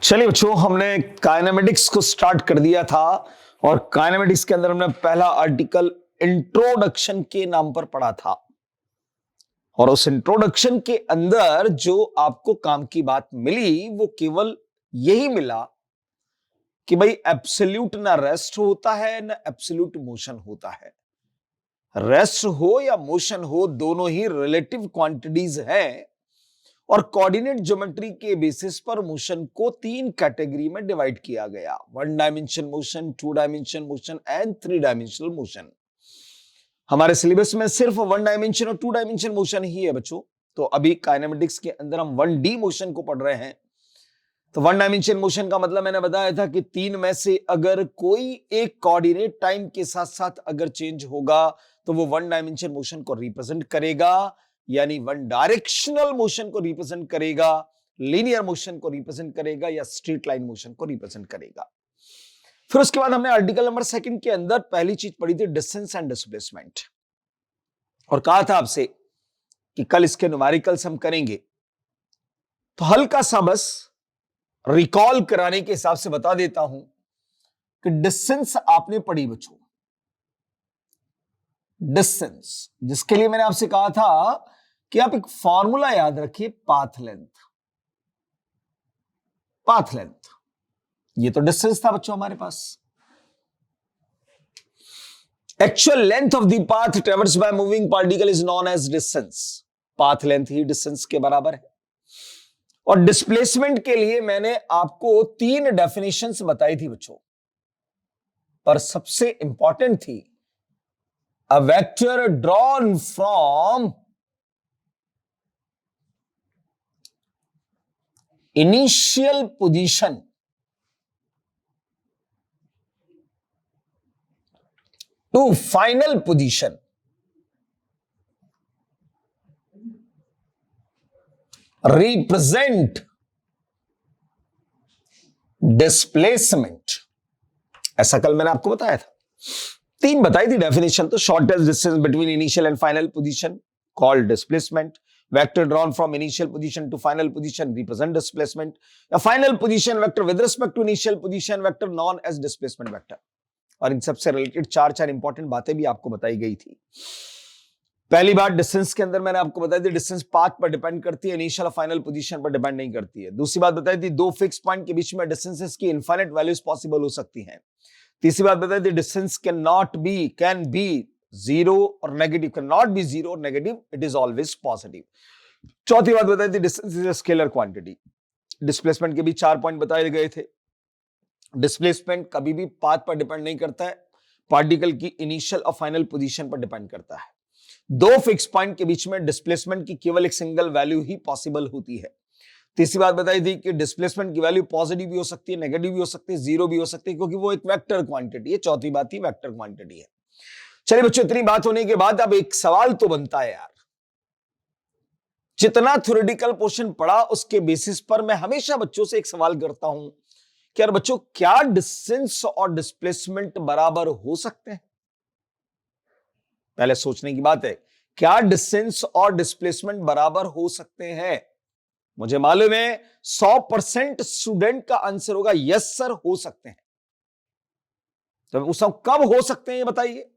चलिए बच्चों, हमने काइनेमेटिक्स को स्टार्ट कर दिया था और काइनेमेटिक्स के अंदर हमने पहला आर्टिकल इंट्रोडक्शन के नाम पर पढ़ा था। और उस इंट्रोडक्शन के अंदर जो आपको काम की बात मिली वो केवल यही मिला कि भाई एब्सोल्यूट ना रेस्ट होता है ना एब्सोल्यूट मोशन होता है। रेस्ट हो या मोशन हो, दोनों ही रिलेटिव क्वांटिटीज हैं और कोऑर्डिनेट ज्योमेट्री के बेसिस पर मोशन को तीन कैटेगरी में डिवाइड किया गया: one dimension motion, two dimension motion and three dimensional motion. हमारे सिलेबस में सिर्फ वन डायमेंशन और टू डायमेंशन मोशन ही है बच्चों। तो अभी काइनेमेटिक्स के अंदर हम 1D मोशन को पढ़ रहे हैं। तो वन डायमेंशन मोशन का मतलब मैंने बताया था कि तीन में से अगर कोई एक कोऑर्डिनेट टाइम के साथ साथ अगर चेंज होगा तो वो वन डायमेंशन मोशन को रिप्रेजेंट करेगा, यानी वन डायरेक्शनल मोशन को रिप्रेजेंट करेगा, लीनियर मोशन को रिप्रेजेंट करेगा या स्ट्रेट लाइन मोशन को रिप्रेजेंट करेगा। फिर उसके बाद हमने आर्टिकल नंबर 2 के अंदर पहली चीज पढ़ी थी डिस्टेंस एंड डिस्प्लेसमेंट, और कहा था आपसे कि कल इसके न्यूमेरिकल्स हम करेंगे। तो हल्का सा बस रिकॉल कराने के हिसाब से बता देता हूं कि डिस्टेंस आपने पढ़ी बच्चों। डिस्टेंस जिसके लिए मैंने आपसे कहा था कि आप एक फॉर्मूला याद रखिए, पाथ लेंथ। पाथ लेंथ, ये तो डिस्टेंस था बच्चों हमारे पास। Actual length of the path traverse by moving particle is known as distance. Path length ही डिस्टेंस के बराबर है। और डिस्प्लेसमेंट के लिए मैंने आपको 3 डेफिनेशंस बताई थी बच्चों, पर सबसे इंपॉर्टेंट थी a vector drawn from initial position to final position represent displacement। ऐसा कल मैंने आपको बताया था। 3 बताई थी डेफिनेशन। तो shortest distance between initial and final position called displacement, vector drawn from initial position to final position represent displacement, या final position vector with respect to initial position vector known as displacement vector. और इन सबसे related 4 important बातें भी आपको बताई गई थी। पहली बात, डिस्टेंस के अंदर मैंने आपको बताई थी डिस्टेंस पाथ पर डिपेंड करती है, इनिशियल और फाइनल पोजीशन पर डिपेंड नहीं करती है। दूसरी बात बताई थी दो फिक्स पॉइंट के बीच में डिस्टेंसेस की इनफाइनाइट वैल्यूज पॉसिबल हो सकती हैं। तीसरी बात बताई थी डिस्टेंस कैन बी जीरो और negative, can not be zero और negative, it is always positive. चौथी बात बताई थी distance is a scalar quantity. Displacement के भी 4 पॉइंट बताए गए थे। डिस्प्लेसमेंट कभी भी पाथ पर डिपेंड नहीं करता है, पार्टिकल की इनिशियल और फाइनल पोजीशन पर डिपेंड करता है। दो फिक्स पॉइंट के बीच में डिस्प्लेसमेंट की केवल एक सिंगल वैल्यू ही पॉसिबल होती है। तीसरी बात बताई थी कि डिस्प्लेसमेंट की वैल्यू पॉजिटिव भी हो सकती है, नेगेटिव भी हो सकती है, जीरो भी हो सकती है, क्योंकि वो एक वेक्टर क्वांटिटी है। चौथी बात ही वेक्टर क्वांटिटी है। चलिए बच्चों, इतनी बात होने के बाद अब एक सवाल तो बनता है यार। जितना थ्योरेटिकल पोर्शन पढ़ा उसके बेसिस पर मैं हमेशा बच्चों से एक सवाल करता हूं कि यार बच्चों, क्या डिस्टेंस और डिस्प्लेसमेंट बराबर हो सकते हैं? पहले सोचने की बात है, क्या डिस्टेंस और डिस्प्लेसमेंट बराबर हो सकते हैं? मुझे मालूम है 100% स्टूडेंट का आंसर होगा यस सर, हो सकते हैं। तो उस कब हो सकते हैं ये बताइए।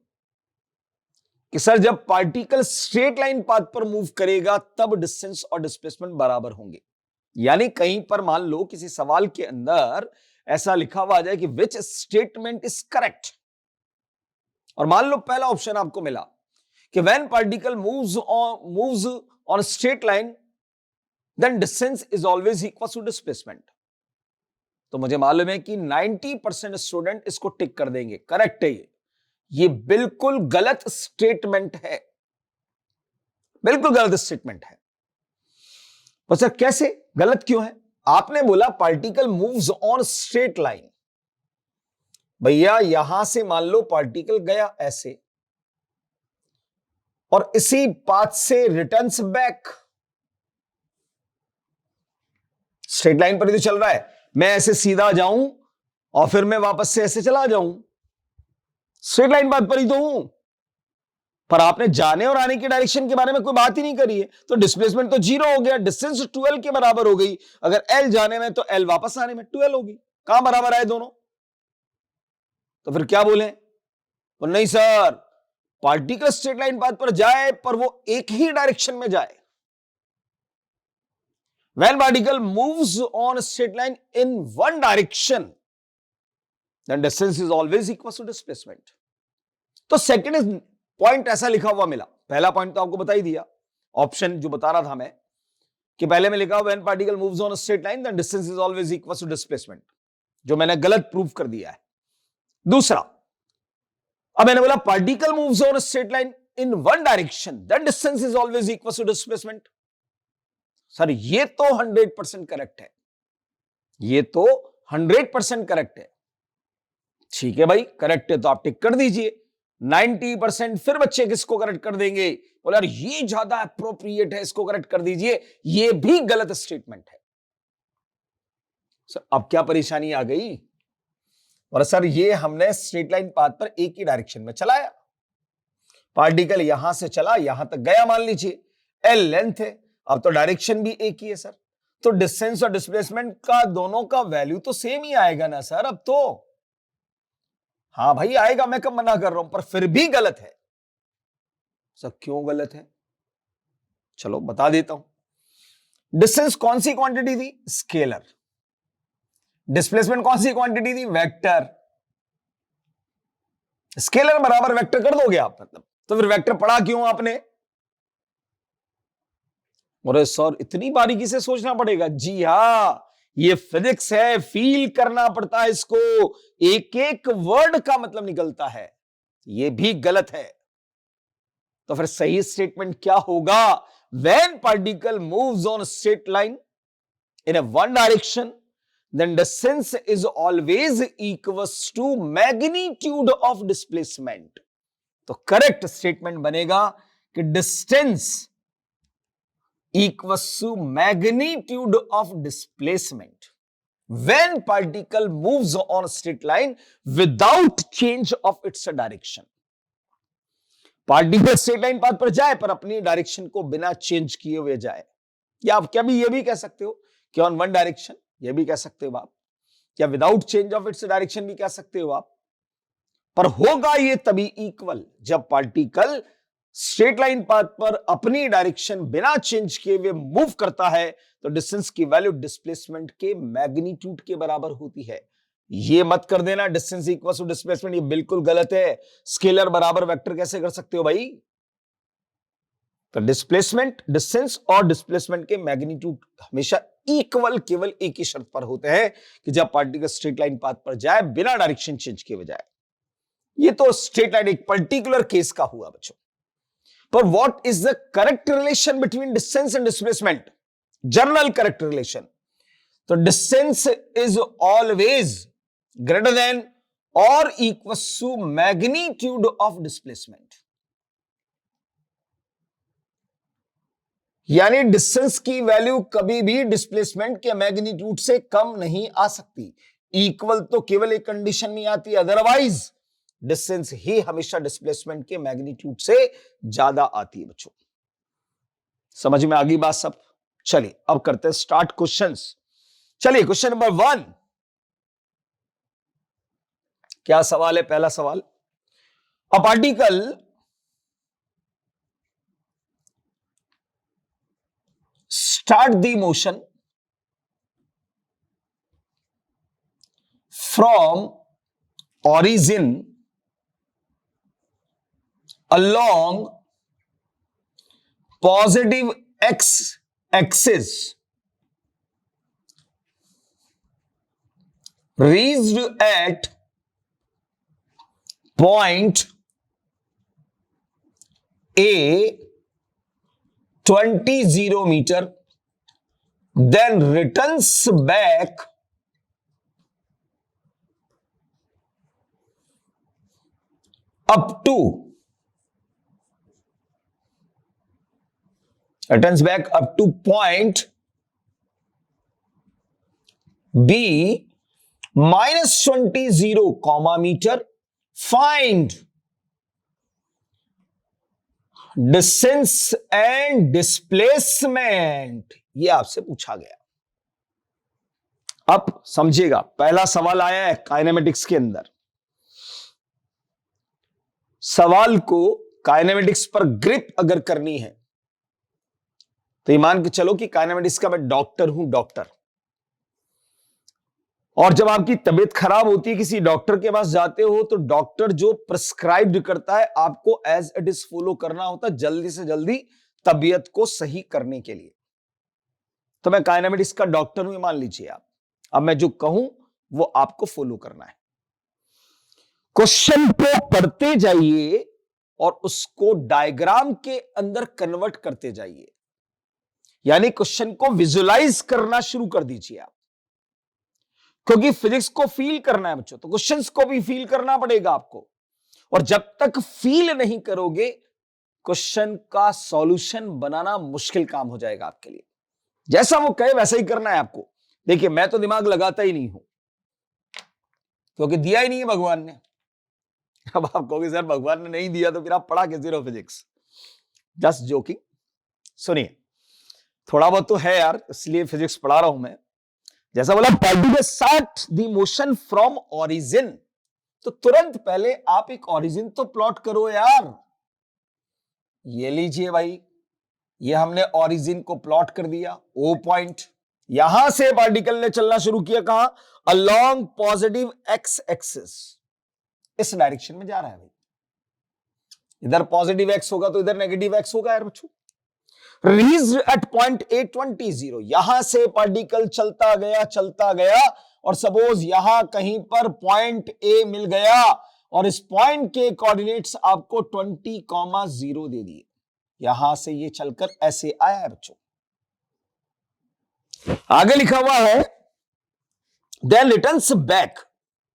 कि सर जब पार्टिकल स्ट्रेट लाइन पाथ पर मूव करेगा तब डिस्टेंस और डिस्प्लेसमेंट बराबर होंगे। यानी कहीं पर मान लो किसी सवाल के अंदर ऐसा लिखा हुआ आ जाए कि विच स्टेटमेंट इज करेक्ट, और मान लो पहला ऑप्शन आपको मिला कि when particle moves on straight line then distance is always equal to displacement। तो मुझे मालूम है कि 90% स्टूडेंट इसको टिक कर देंगे, करेक्ट है ये बिल्कुल गलत स्टेटमेंट है, बिल्कुल गलत स्टेटमेंट है। तो सर कैसे गलत क्यों है? आपने बोला particle moves on straight line. भैया यहां से मान लो पार्टिकल गया ऐसे और इसी पाथ से रिटर्न्स बैक। स्ट्रेट लाइन पर ही तो चल रहा है, मैं ऐसे सीधा जाऊं और फिर मैं वापस से ऐसे चला जाऊं, स्ट्रेट लाइन बात पर ही तो हूं। पर आपने जाने और आने की डायरेक्शन के बारे में कोई बात ही नहीं करी है, तो डिस्प्लेसमेंट तो 0 हो गया, डिस्टेंस 12 के बराबर हो गई। अगर L जाने में तो L वापस आने में 12 होगी। कहां बराबर आए दोनों? तो फिर क्या बोले? तो नहीं sir, particle straight line path पर जाए पर वो एक ही डायरेक्शन में जाए। When particle moves on a straight line in one direction, then distance is always equal to displacement. तो सेकंड इज पॉइंट ऐसा लिखा हुआ मिला। पहला पॉइंट तो आपको बता ही दिया, ऑप्शन जो बता रहा था मैं कि पहले में लिखा when particle moves on a straight line then distance is always equal to displacement, जो मैंने गलत प्रूव कर दिया है। दूसरा, अब मैंने बोला particle moves on a straight line in one direction then distance is always equal to displacement. Sir ये तो 100% करेक्ट है, ये तो 100% करेक्ट है। ठीक है भाई, करेक्ट है तो आप टिक कर दीजिए। 90% फिर बच्चे किसको करेक्ट कर देंगे? बोले यार ये ज्यादा अप्रोप्रिएट है, इसको करेक्ट कर दीजिए, ये भी गलत स्टेटमेंट है। सर अब क्या परेशानी आ गई? और सर ये हमने स्ट्रेट लाइन पाथ पर एक ही डायरेक्शन में चलाया, पार्टिकल यहां से चला यहां तक गया, मान लीजिए L लेंथ है, अब तो डायरेक्शन भी एक ही है सर, तो डिस्टेंस और डिस्प्लेसमेंट का दोनों का वैल्यू तो सेम ही आएगा ना सर अब तो। हाँ भाई आएगा, मैं कब मना कर रहा हूं, पर फिर भी गलत है। सर क्यों गलत है? चलो बता देता हूं। डिस्टेंस कौन सी क्वांटिटी थी? स्केलर। डिस्प्लेसमेंट कौन सी क्वांटिटी थी? वेक्टर। स्केलर बराबर वेक्टर कर दोगे आप, मतलब तो फिर वेक्टर पढ़ा क्यों आपने? अरे सर इतनी बारीकी से सोचना पड़ेगा? जी हां, ये फिजिक्स है, फील करना पड़ता है इसको, एक एक वर्ड का मतलब निकलता है। ये भी गलत है। तो फिर सही स्टेटमेंट क्या होगा? When particle moves on straight line in a one direction then distance is always equals to magnitude of displacement. तो करेक्ट स्टेटमेंट बनेगा कि distance equals to magnitude of displacement when particle moves on a straight line without change of its direction। Particle straight line path पर जाए पर अपनी direction को बिना change किए हुए जाए, या आप क्या भी ये भी कह सकते हो कि ऑन वन डायरेक्शन, ये भी कह सकते हो आप, या without change of its direction भी कह सकते हो आप। पर होगा ये तभी इक्वल जब पार्टिकल स्ट्रेट लाइन पाथ पर अपनी डायरेक्शन बिना चेंज किए हुए मूव करता है, तो डिस्टेंस की वैल्यू डिस्प्लेसमेंट के मैग्नीट्यूड के बराबर होती है। ये मत कर देना डिस्टेंस इक्वल टू डिस्प्लेसमेंट, ये बिल्कुल गलत है। स्केलर बराबर वेक्टर कैसे कर सकते हो भाई? तो डिस्प्लेसमेंट, डिस्टेंस और डिस्प्लेसमेंट के मैग्नीट्यूड हमेशा इक्वल केवल एक ही शर्त पर होते हैं कि जब पार्टिकल स्ट्रेट लाइन पाथ पर जाए बिना डायरेक्शन चेंज किए हुए जाए। ये तो स्ट्रेट लाइन एक पर्टिकुलर केस का हुआ बच्चों। But what is the correct relation between distance and displacement? General correct relation. So distance is always greater than or equals to magnitude of displacement. यानी डिस्टेंस की वैल्यू कभी भी displacement के magnitude से कम नहीं आ सकती। इक्वल तो केवल एक कंडीशन में आती है, अदरवाइज डिस्टेंस ही हमेशा डिस्प्लेसमेंट के मैग्नीट्यूड से ज्यादा आती है बच्चों। समझ में आ गई बात सब? चलिए अब करते हैं स्टार्ट क्वेश्चंस। चलिए क्वेश्चन नंबर 1, क्या सवाल है? पहला सवाल, a particle start the motion from origin along positive x axis reached at point A 20 meter, then returns back up to point B minus 20 meter. Find distance and displacement, ये आपसे पूछा गया। अब समझिएगा, पहला सवाल आया है काइनेमेटिक्स के अंदर। सवाल को काइनेमेटिक्स पर ग्रिप अगर करनी है तो ये मान के चलो कि काइनेमेटिक्स का मैं डॉक्टर हूं, डॉक्टर। और जब आपकी तबीयत खराब होती है, किसी डॉक्टर के पास जाते हो, तो डॉक्टर जो प्रिस्क्राइब्ड करता है आपको एज इट इज फॉलो करना होता है, जल्दी से जल्दी तबीयत को सही करने के लिए। तो मैं काइनेमेटिक्स का डॉक्टर हूं, मान लीजिए आप। अब मैं जो कहूं वो आपको फॉलो करना है। क्वेश्चन को पढ़ते जाइए और उसको डायग्राम के अंदर कन्वर्ट करते जाइए, यानी क्वेश्चन को विजुलाइज करना शुरू कर दीजिए आप। क्योंकि फिजिक्स को फील करना है बच्चों, तो क्वेश्चंस को भी फील करना पड़ेगा आपको। और जब तक फील नहीं करोगे, क्वेश्चन का सॉल्यूशन बनाना मुश्किल काम हो जाएगा आपके लिए। जैसा वो कहे वैसा ही करना है आपको। देखिए, मैं तो दिमाग लगाता ही नहीं हूं, क्योंकि दिया ही नहीं है भगवान ने। अब आप कहोगे सर भगवान ने नहीं दिया तो फिर आप पढ़ा कैसे रहो फिजिक्स? Just joking. सुनिए, थोड़ा बहुत तो है यार, इसलिए फिजिक्स पढ़ा रहा हूं मैं। जैसा बोला particle start the motion from origin, तो तुरंत पहले आप एक ओरिजिन तो प्लॉट करो यार। ये लीजिए भाई, ये हमने ओरिजिन को प्लॉट कर दिया। ओ पॉइंट, यहां से पार्टिकल ने चलना शुरू किया, कहां? अलोंग पॉजिटिव एक्स एक्सिस, इस डायरेक्शन में जा रहा है भाई। इधर पॉजिटिव एक्स होगा तो इधर नेगेटिव एक्स होगा यार बच्चों। रीच्ड एट पॉइंट A20, यहां से पार्टिकल चलता गया और सपोज यहां कहीं पर पॉइंट ए मिल गया और इस पॉइंट के कोऑर्डिनेट्स आपको 20,0 दे दिए। यहां से ये चलकर ऐसे आया है बच्चों। आगे लिखा हुआ है देन रिटर्न्स बैक,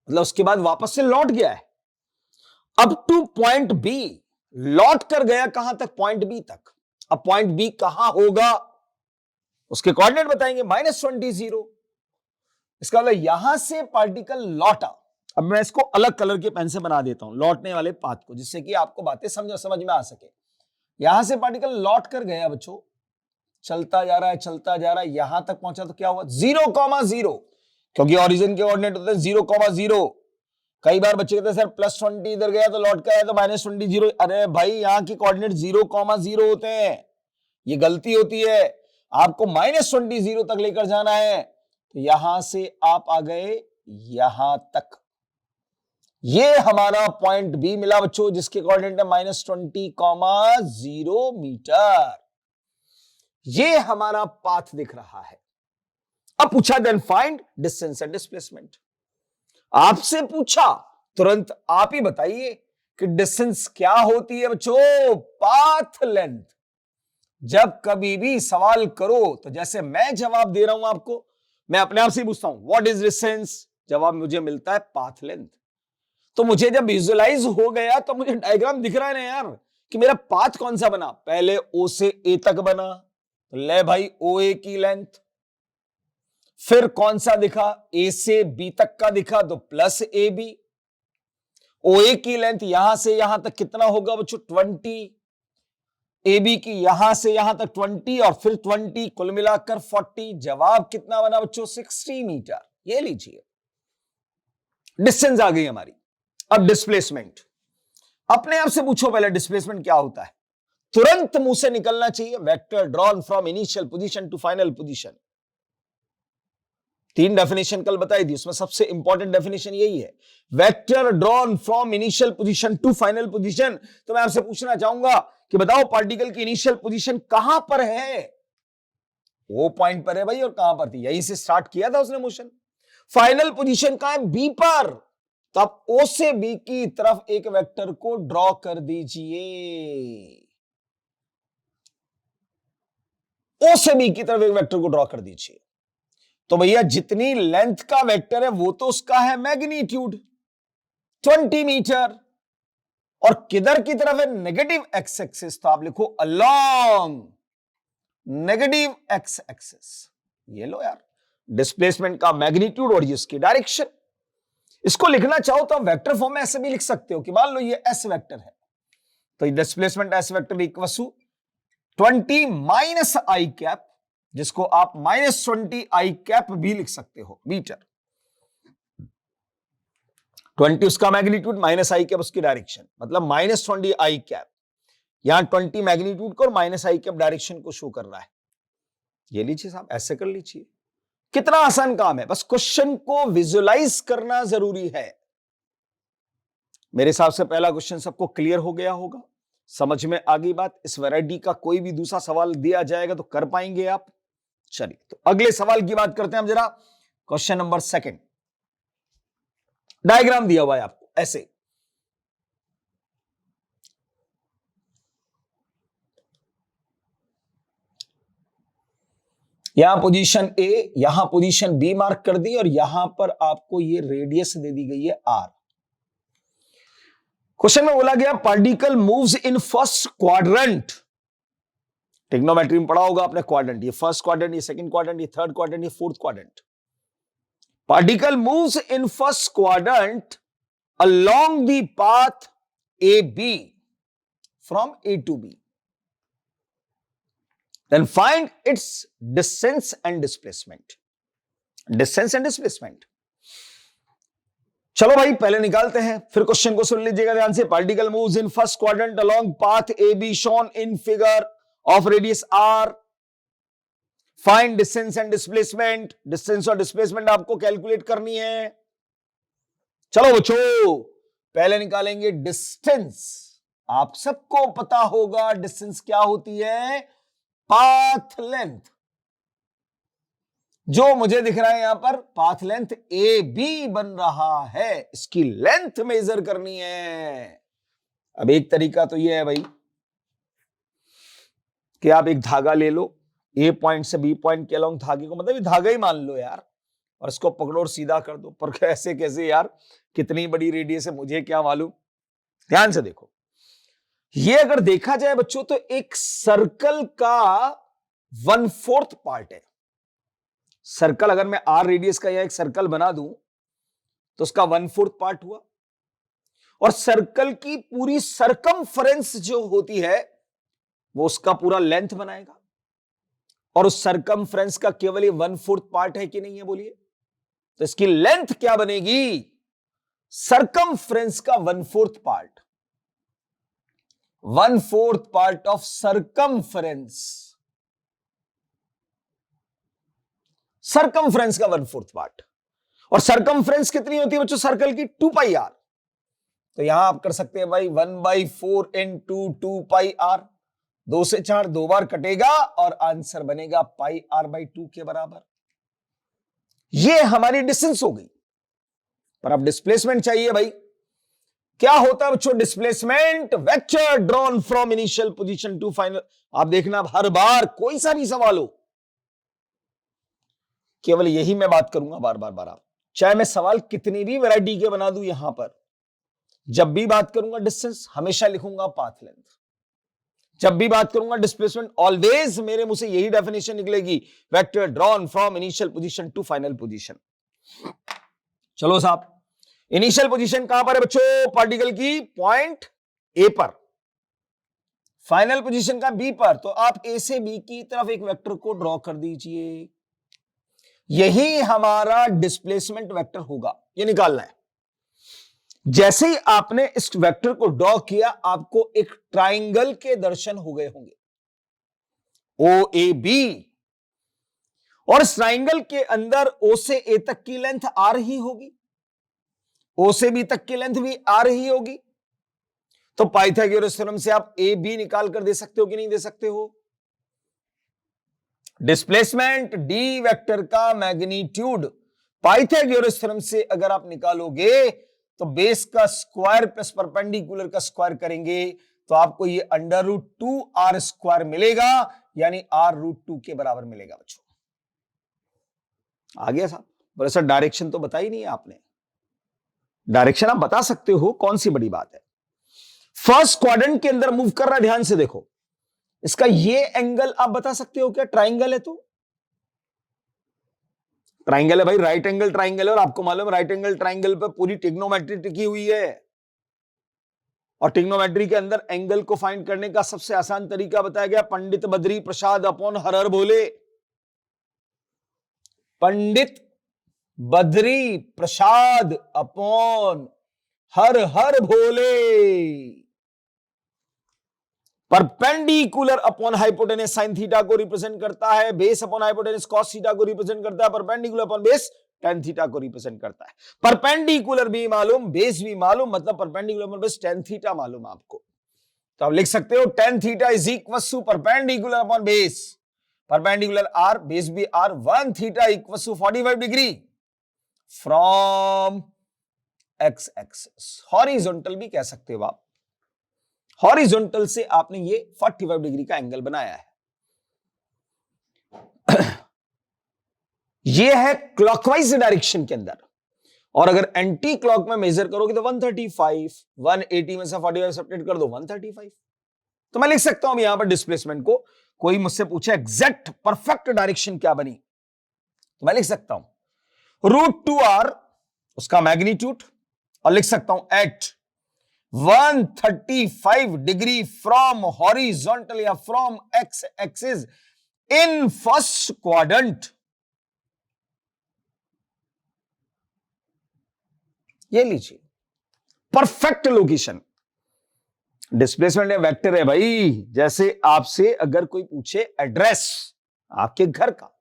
मतलब उसके बाद वापस से लौट गया है अप टू पॉइंट बी, लौट कर गया कहां तक? पॉइंट बी तक। अब पॉइंट बी कहां होगा उसके कोऑर्डिनेट बताएंगे, -20। इसका मतलब यहां से पार्टिकल लौटा। अब मैं इसको अलग कलर के पेन से बना देता हूं, लौटने वाले पाथ को, जिससे कि आपको बातें समझ में आ सके। यहां से पार्टिकल लौट कर गया बच्चों, चलता जा रहा है, यहां तक पहुंचा तो क्या हुआ? 0,0, क्योंकि ओरिजिन के कोऑर्डिनेट होते हैं 0,0। कई बार बच्चे कहते हैं सर +20 इधर गया तो लौट के आया तो -20 0। अरे भाई, यहां के कोऑर्डिनेट 0,0 होते हैं, ये गलती होती है। आपको -20 तक लेकर जाना है, तो यहां से आप आ गए यहां तक। ये हमारा पॉइंट बी मिला बच्चों, जिसके कोऑर्डिनेट है -20,0 मीटर। ये हमारा पाथ दिख रहा है। अब पूछा then find distance and displacement. आपसे पूछा, तुरंत आप ही बताइए कि डिस्टेंस क्या होती है बच्चों? Path length. जब कभी भी सवाल करो तो जैसे मैं जवाब दे रहा हूं आपको, मैं अपने आप से पूछता हूं व्हाट इज डिस्टेंस, जवाब मुझे मिलता है पाथ लेंथ। तो मुझे जब विजुअलाइज हो गया तो मुझे डायग्राम दिख रहा है ना यार, कि मेरा पाथ कौन सा बना। पहले ओ से ए तक बना, तो ले भाई ओ ए की लेंथ। फिर कौन सा दिखा? ए से बी तक का दिखा, तो +AB। ओ ए की लेंथ यहां से यहां तक कितना होगा बच्चों? 20। AB की यहां से यहां तक 20 और फिर 20, कुल मिलाकर 40। जवाब कितना बना बच्चों? 60 मीटर। ये लीजिए, डिस्टेंस आ गई हमारी। अब डिस्प्लेसमेंट, अपने आप से पूछो पहले डिस्प्लेसमेंट क्या होता है। तुरंत मुंह से निकलना चाहिए, vector drawn from initial position to final position. 3 definition कल बताई थी, उसमें सबसे इंपॉर्टेंट डेफिनेशन यही है, vector drawn from initial position to final position. तो मैं आपसे पूछना चाहूंगा कि बताओ पार्टिकल की इनिशियल पोजीशन कहां पर है? वो पॉइंट पर है भाई, और कहां पर थी? यहीं से स्टार्ट किया था उसने मोशन। फाइनल पोजीशन कहां है? बी पर। तो आप ओ से बी की तरफ एक वेक्टर को ड्रॉ कर दीजिए। ओ से बी की तरफ एक वेक्टर को ड्रॉ कर दीजिए। तो भैया जितनी लेंथ का वेक्टर है वो तो उसका है मैग्नीट्यूड 20 मीटर, और किधर की तरफ है? Negative x axis. तो आप लिखो अलोंग नेगेटिव एक्स एक्सिस। ये लो यार, डिस्प्लेसमेंट का मैग्नीट्यूड और इसकी डायरेक्शन। इसको लिखना चाहो तो आप वेक्टर फॉर्म में ऐसे भी लिख सकते हो कि मान लो ये एस वेक्टर है, तो displacement S vector equal to 20 minus i cap, जिसको आप -20 आई कैप भी लिख सकते हो मीटर। 20 उसका मैग्नीट्यूड, माइनस आई कैप उसकी डायरेक्शन, मतलब -20 आई कैप। यहां 20 मैग्नीट्यूड को और माइनस आई कैप डायरेक्शन को शो कर रहा है। ये लीजिए साहब, ऐसे कर लीजिए। कितना आसान काम है, बस क्वेश्चन को विजुअलाइज करना जरूरी है। मेरे हिसाब से पहला क्वेश्चन सबको क्लियर हो गया होगा, समझ में आ गई बात। इस वैरायटी का कोई भी दूसरा सवाल दिया जाएगा तो कर पाएंगे आप। चलिए तो अगले सवाल की बात करते हैं हम जरा। क्वेश्चन नंबर 2, डायग्राम दिया हुआ है आपको ऐसे। यहां पोजीशन ए, यहां पोजीशन बी मार्क कर दी, और यहां पर आपको ये रेडियस दे दी गई है आर। क्वेश्चन में बोला गया particle moves in first quadrant. Trigonometry में पढ़ा होगा आपने क्वाड्रेंट, ये फर्स्ट क्वाड्रेंट, ये सेकंड क्वाड्रेंट, ये थर्ड क्वाड्रेंट, ये fourth quadrant. Particle moves in first quadrant along the path AB from A to B. Then find its distance and displacement. Distance and displacement. चलो भाई पहले निकालते हैं, फिर क्वेश्चन को सुन लीजिएगा ध्यान से। Particle moves in first quadrant along path AB shown in figure of radius R. Find distance and displacement. Distance और displacement आपको कैलकुलेट करनी है। चलो बच्चों पहले निकालेंगे डिस्टेंस। आप सबको पता होगा डिस्टेंस क्या होती है, पाथ लेंथ। जो मुझे दिख रहा है यहां पर पाथ लेंथ ए बी बन रहा है, इसकी लेंथ मेजर करनी है। अब एक तरीका तो यह है भाई कि आप एक धागा ले लो, ए पॉइंट से बी पॉइंट के अलोंग धागे को, मतलब धागा ही मान लो यार, और इसको पकड़ो और सीधा कर दो। पर कैसे कैसे यार, कितनी बड़ी रेडियस है मुझे क्या मालूम। ध्यान से देखो, ये अगर देखा जाए बच्चों तो एक सर्कल का 1/4 पार्ट है। सर्कल अगर मैं आर रेडियस का या एक सर्कल बना दूं तो उसका 1/4 पार्ट हुआ, और सर्कल की पूरी सरकमफ्रेंस जो होती है वो उसका पूरा लेंथ बनाएगा, और उस सरकमफ्रेंस का केवल ये 1/4 पार्ट है कि नहीं है बोलिए। तो इसकी लेंथ क्या बनेगी, सरकमफ्रेंस का 1/4 part, 1/4 part of circumference, circumference का 1/4 पार्ट। और सरकमफ्रेंस कितनी होती है बच्चों सर्कल की, 2πr। तो यहां आप कर सकते हैं भाई 1/4 इंटू 2πr, 2 से 4 दो बार कटेगा और आंसर बनेगा πr/2 के बराबर। ये हमारी डिस्टेंस हो गई। पर अब डिस्प्लेसमेंट चाहिए भाई। क्या होता है बच्चों displacement, vector drawn from initial position to final. आप देखना हर बार कोई सा भी सवाल हो, केवल यही मैं बात करूंगा बार बार बार। आप चाहे मैं सवाल कितनी भी वैरायटी के बना दूं, यहां पर जब भी बात करूंगा डिस्टेंस हमेशा लिखूंगा पाथ लेंथ, जब भी बात करूंगा डिस्प्लेसमेंट ऑलवेज मेरे मुंह से यही डेफिनेशन निकलेगी, vector drawn from initial position to final position. चलो साहब, इनिशियल पोजीशन कहां पर है बच्चों पार्टिकल की, पॉइंट ए पर, फाइनल पोजीशन का बी पर। तो आप ए से बी की तरफ एक वेक्टर को ड्रॉ कर दीजिए, यही हमारा डिस्प्लेसमेंट वेक्टर होगा, ये निकालना है। जैसे ही आपने इस वेक्टर को ड्रॉ किया आपको एक ट्राइंगल के दर्शन हो गए होंगे, ओ ए बी, और इस ट्राइंगल के अंदर ओ से ए तक की लेंथ आ रही होगी, ओ से बी तक की लेंथ भी आ रही होगी। तो पाइथागोरस थ्योरम से आप ए बी निकाल कर दे सकते हो कि नहीं दे सकते हो। डिस्प्लेसमेंट डी वेक्टर का मैग्नीट्यूड पाइथागोरस थ्योरम से अगर आप निकालोगे तो बेस का स्क्वायर प्लस परपेंडिकुलर का स्क्वायर करेंगे तो आपको ये √2r² मिलेगा, यानी r√2 के बराबर मिलेगा बच्चों। आ गया साहब। बोले सर डायरेक्शन तो बताई नहीं है आपने। डायरेक्शन आप बता सकते हो, कौन सी बड़ी बात है। फर्स्ट क्वाड्रेंट के अंदर मूव कर रहा है, ध्यान से देखो। इसका ये एंगल आप बता सकते हो क्या, ट्राइंगल है तो ट्राइंगल है भाई, राइट एंगल ट्राइंगल है, और आपको मालूम राइट एंगल ट्राइंगल पर पूरी ट्रिग्नोमेट्री टिकी हुई है। और ट्रिग्नोमेट्री के अंदर एंगल को फाइंड करने का सबसे आसान तरीका बताया गया, Pandit Badri Prasad upon Har Har Bhole. Pandit Badri Prasad upon Har Har Bhole. Perpendicular upon hypotenuse sine theta को रिप्रेजेंट करता है, base upon hypotenuse cos theta को रिप्रेजेंट करता है, perpendicular upon base tan theta को रिप्रेजेंट करता है। परपेंडिकुलर भी मालूम, बेस भी मालूम, मतलब perpendicular upon base tan theta मालूम आपको, तो आप लिख सकते हो tan theta is equal to perpendicular upon base, perpendicular r base भी r, when theta equal to 45 degree from x axis. Horizontal भी कह सकते हो आप, हॉरिजॉन्टल से आपने ये 45 डिग्री का एंगल बनाया है। ये है क्लॉकवाइज डायरेक्शन के अंदर, और अगर एंटी क्लॉक में मेजर करोगे तो 135, 180 में से 45 सब्ट्रैक्ट कर दो 135। तो मैं लिख सकता हूं यहां पर डिस्प्लेसमेंट को, कोई मुझसे पूछे एग्जैक्ट परफेक्ट डायरेक्शन क्या बनी, तो मैं लिख सकता हूं √2r उसका मैग्नीट्यूड, और लिख सकता हूं एट 135 डिग्री फ्रॉम हॉरिजॉन्टल या from x axis in first quadrant. ये लीजिए परफेक्ट लोकेशन। डिस्प्लेसमेंट या वेक्टर है भाई, जैसे आपसे अगर कोई पूछे एड्रेस आपके घर का,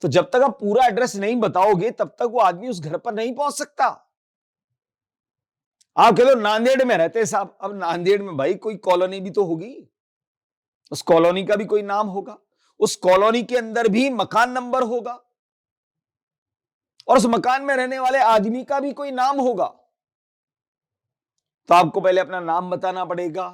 तो जब तक आप पूरा एड्रेस नहीं बताओगे तब तक वो आदमी उस घर पर नहीं पहुंच सकता। आप कह लो नांदेड़ में रहते हैं साहब, अब नांदेड़ में भाई कोई कॉलोनी भी तो होगी, उस कॉलोनी का भी कोई नाम होगा, उस कॉलोनी के अंदर भी मकान नंबर होगा, और उस मकान में रहने वाले आदमी का भी कोई नाम होगा। तो आपको पहले अपना नाम बताना पड़ेगा,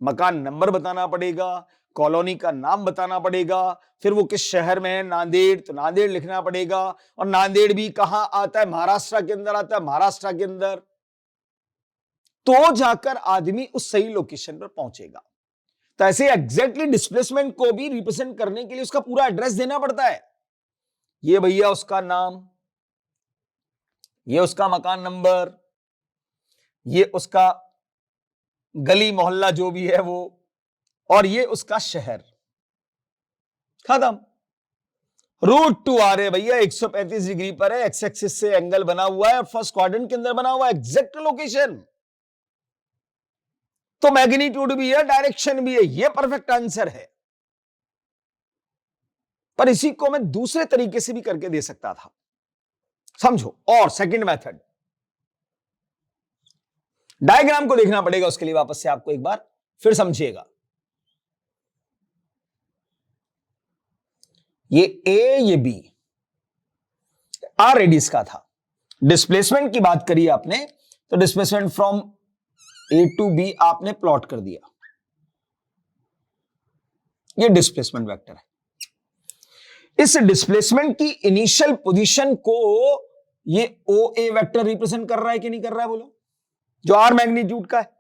मकान नंबर बताना पड़ेगा, कॉलोनी का नाम बताना पड़ेगा, फिर वो किस शहर में है, नांदेड़, तो नांदेड़ लिखना पड़ेगा, और नांदेड़ भी कहां आता है, महाराष्ट्र के अंदर आता है, महाराष्ट्र के अंदर, तो जाकर आदमी उस सही लोकेशन पर पहुंचेगा। तो ऐसे एग्जैक्टली डिस्प्लेसमेंट को भी रिप्रेजेंट करने के लिए उसका पूरा एड्रेस देना पड़ता है। ये भैया उसका नाम, ये उसका मकान नंबर, ये उसका गली मोहल्ला जो भी है वो, और ये उसका शहर, खत्म। √2r है भैया, 135 डिग्री पर है, एक्स एक्सिस से एंगल बना हुआ है, फर्स्ट क्वाड्रेंट के अंदर बना हुआ है, एग्जैक्ट लोकेशन, तो मैग्नीट्यूड भी है, डायरेक्शन भी है, ये परफेक्ट आंसर है। पर इसी को मैं दूसरे तरीके से भी करके दे सकता था, समझो। और सेकंड मेथड, डायग्राम को देखना पड़ेगा उसके लिए, वापस से आपको एक बार फिर समझिएगा। ये ए ये बी आर रेडियस का था। डिस्प्लेसमेंट की बात करी आपने, तो displacement from A to B आपने प्लॉट कर दिया, ये डिस्प्लेसमेंट वेक्टर है। इस डिस्प्लेसमेंट की इनिशियल पोजीशन को ये ओ ए वेक्टर रिप्रेजेंट कर रहा है कि नहीं कर रहा है, बोलो, जो आर मैग्नीट्यूड का है।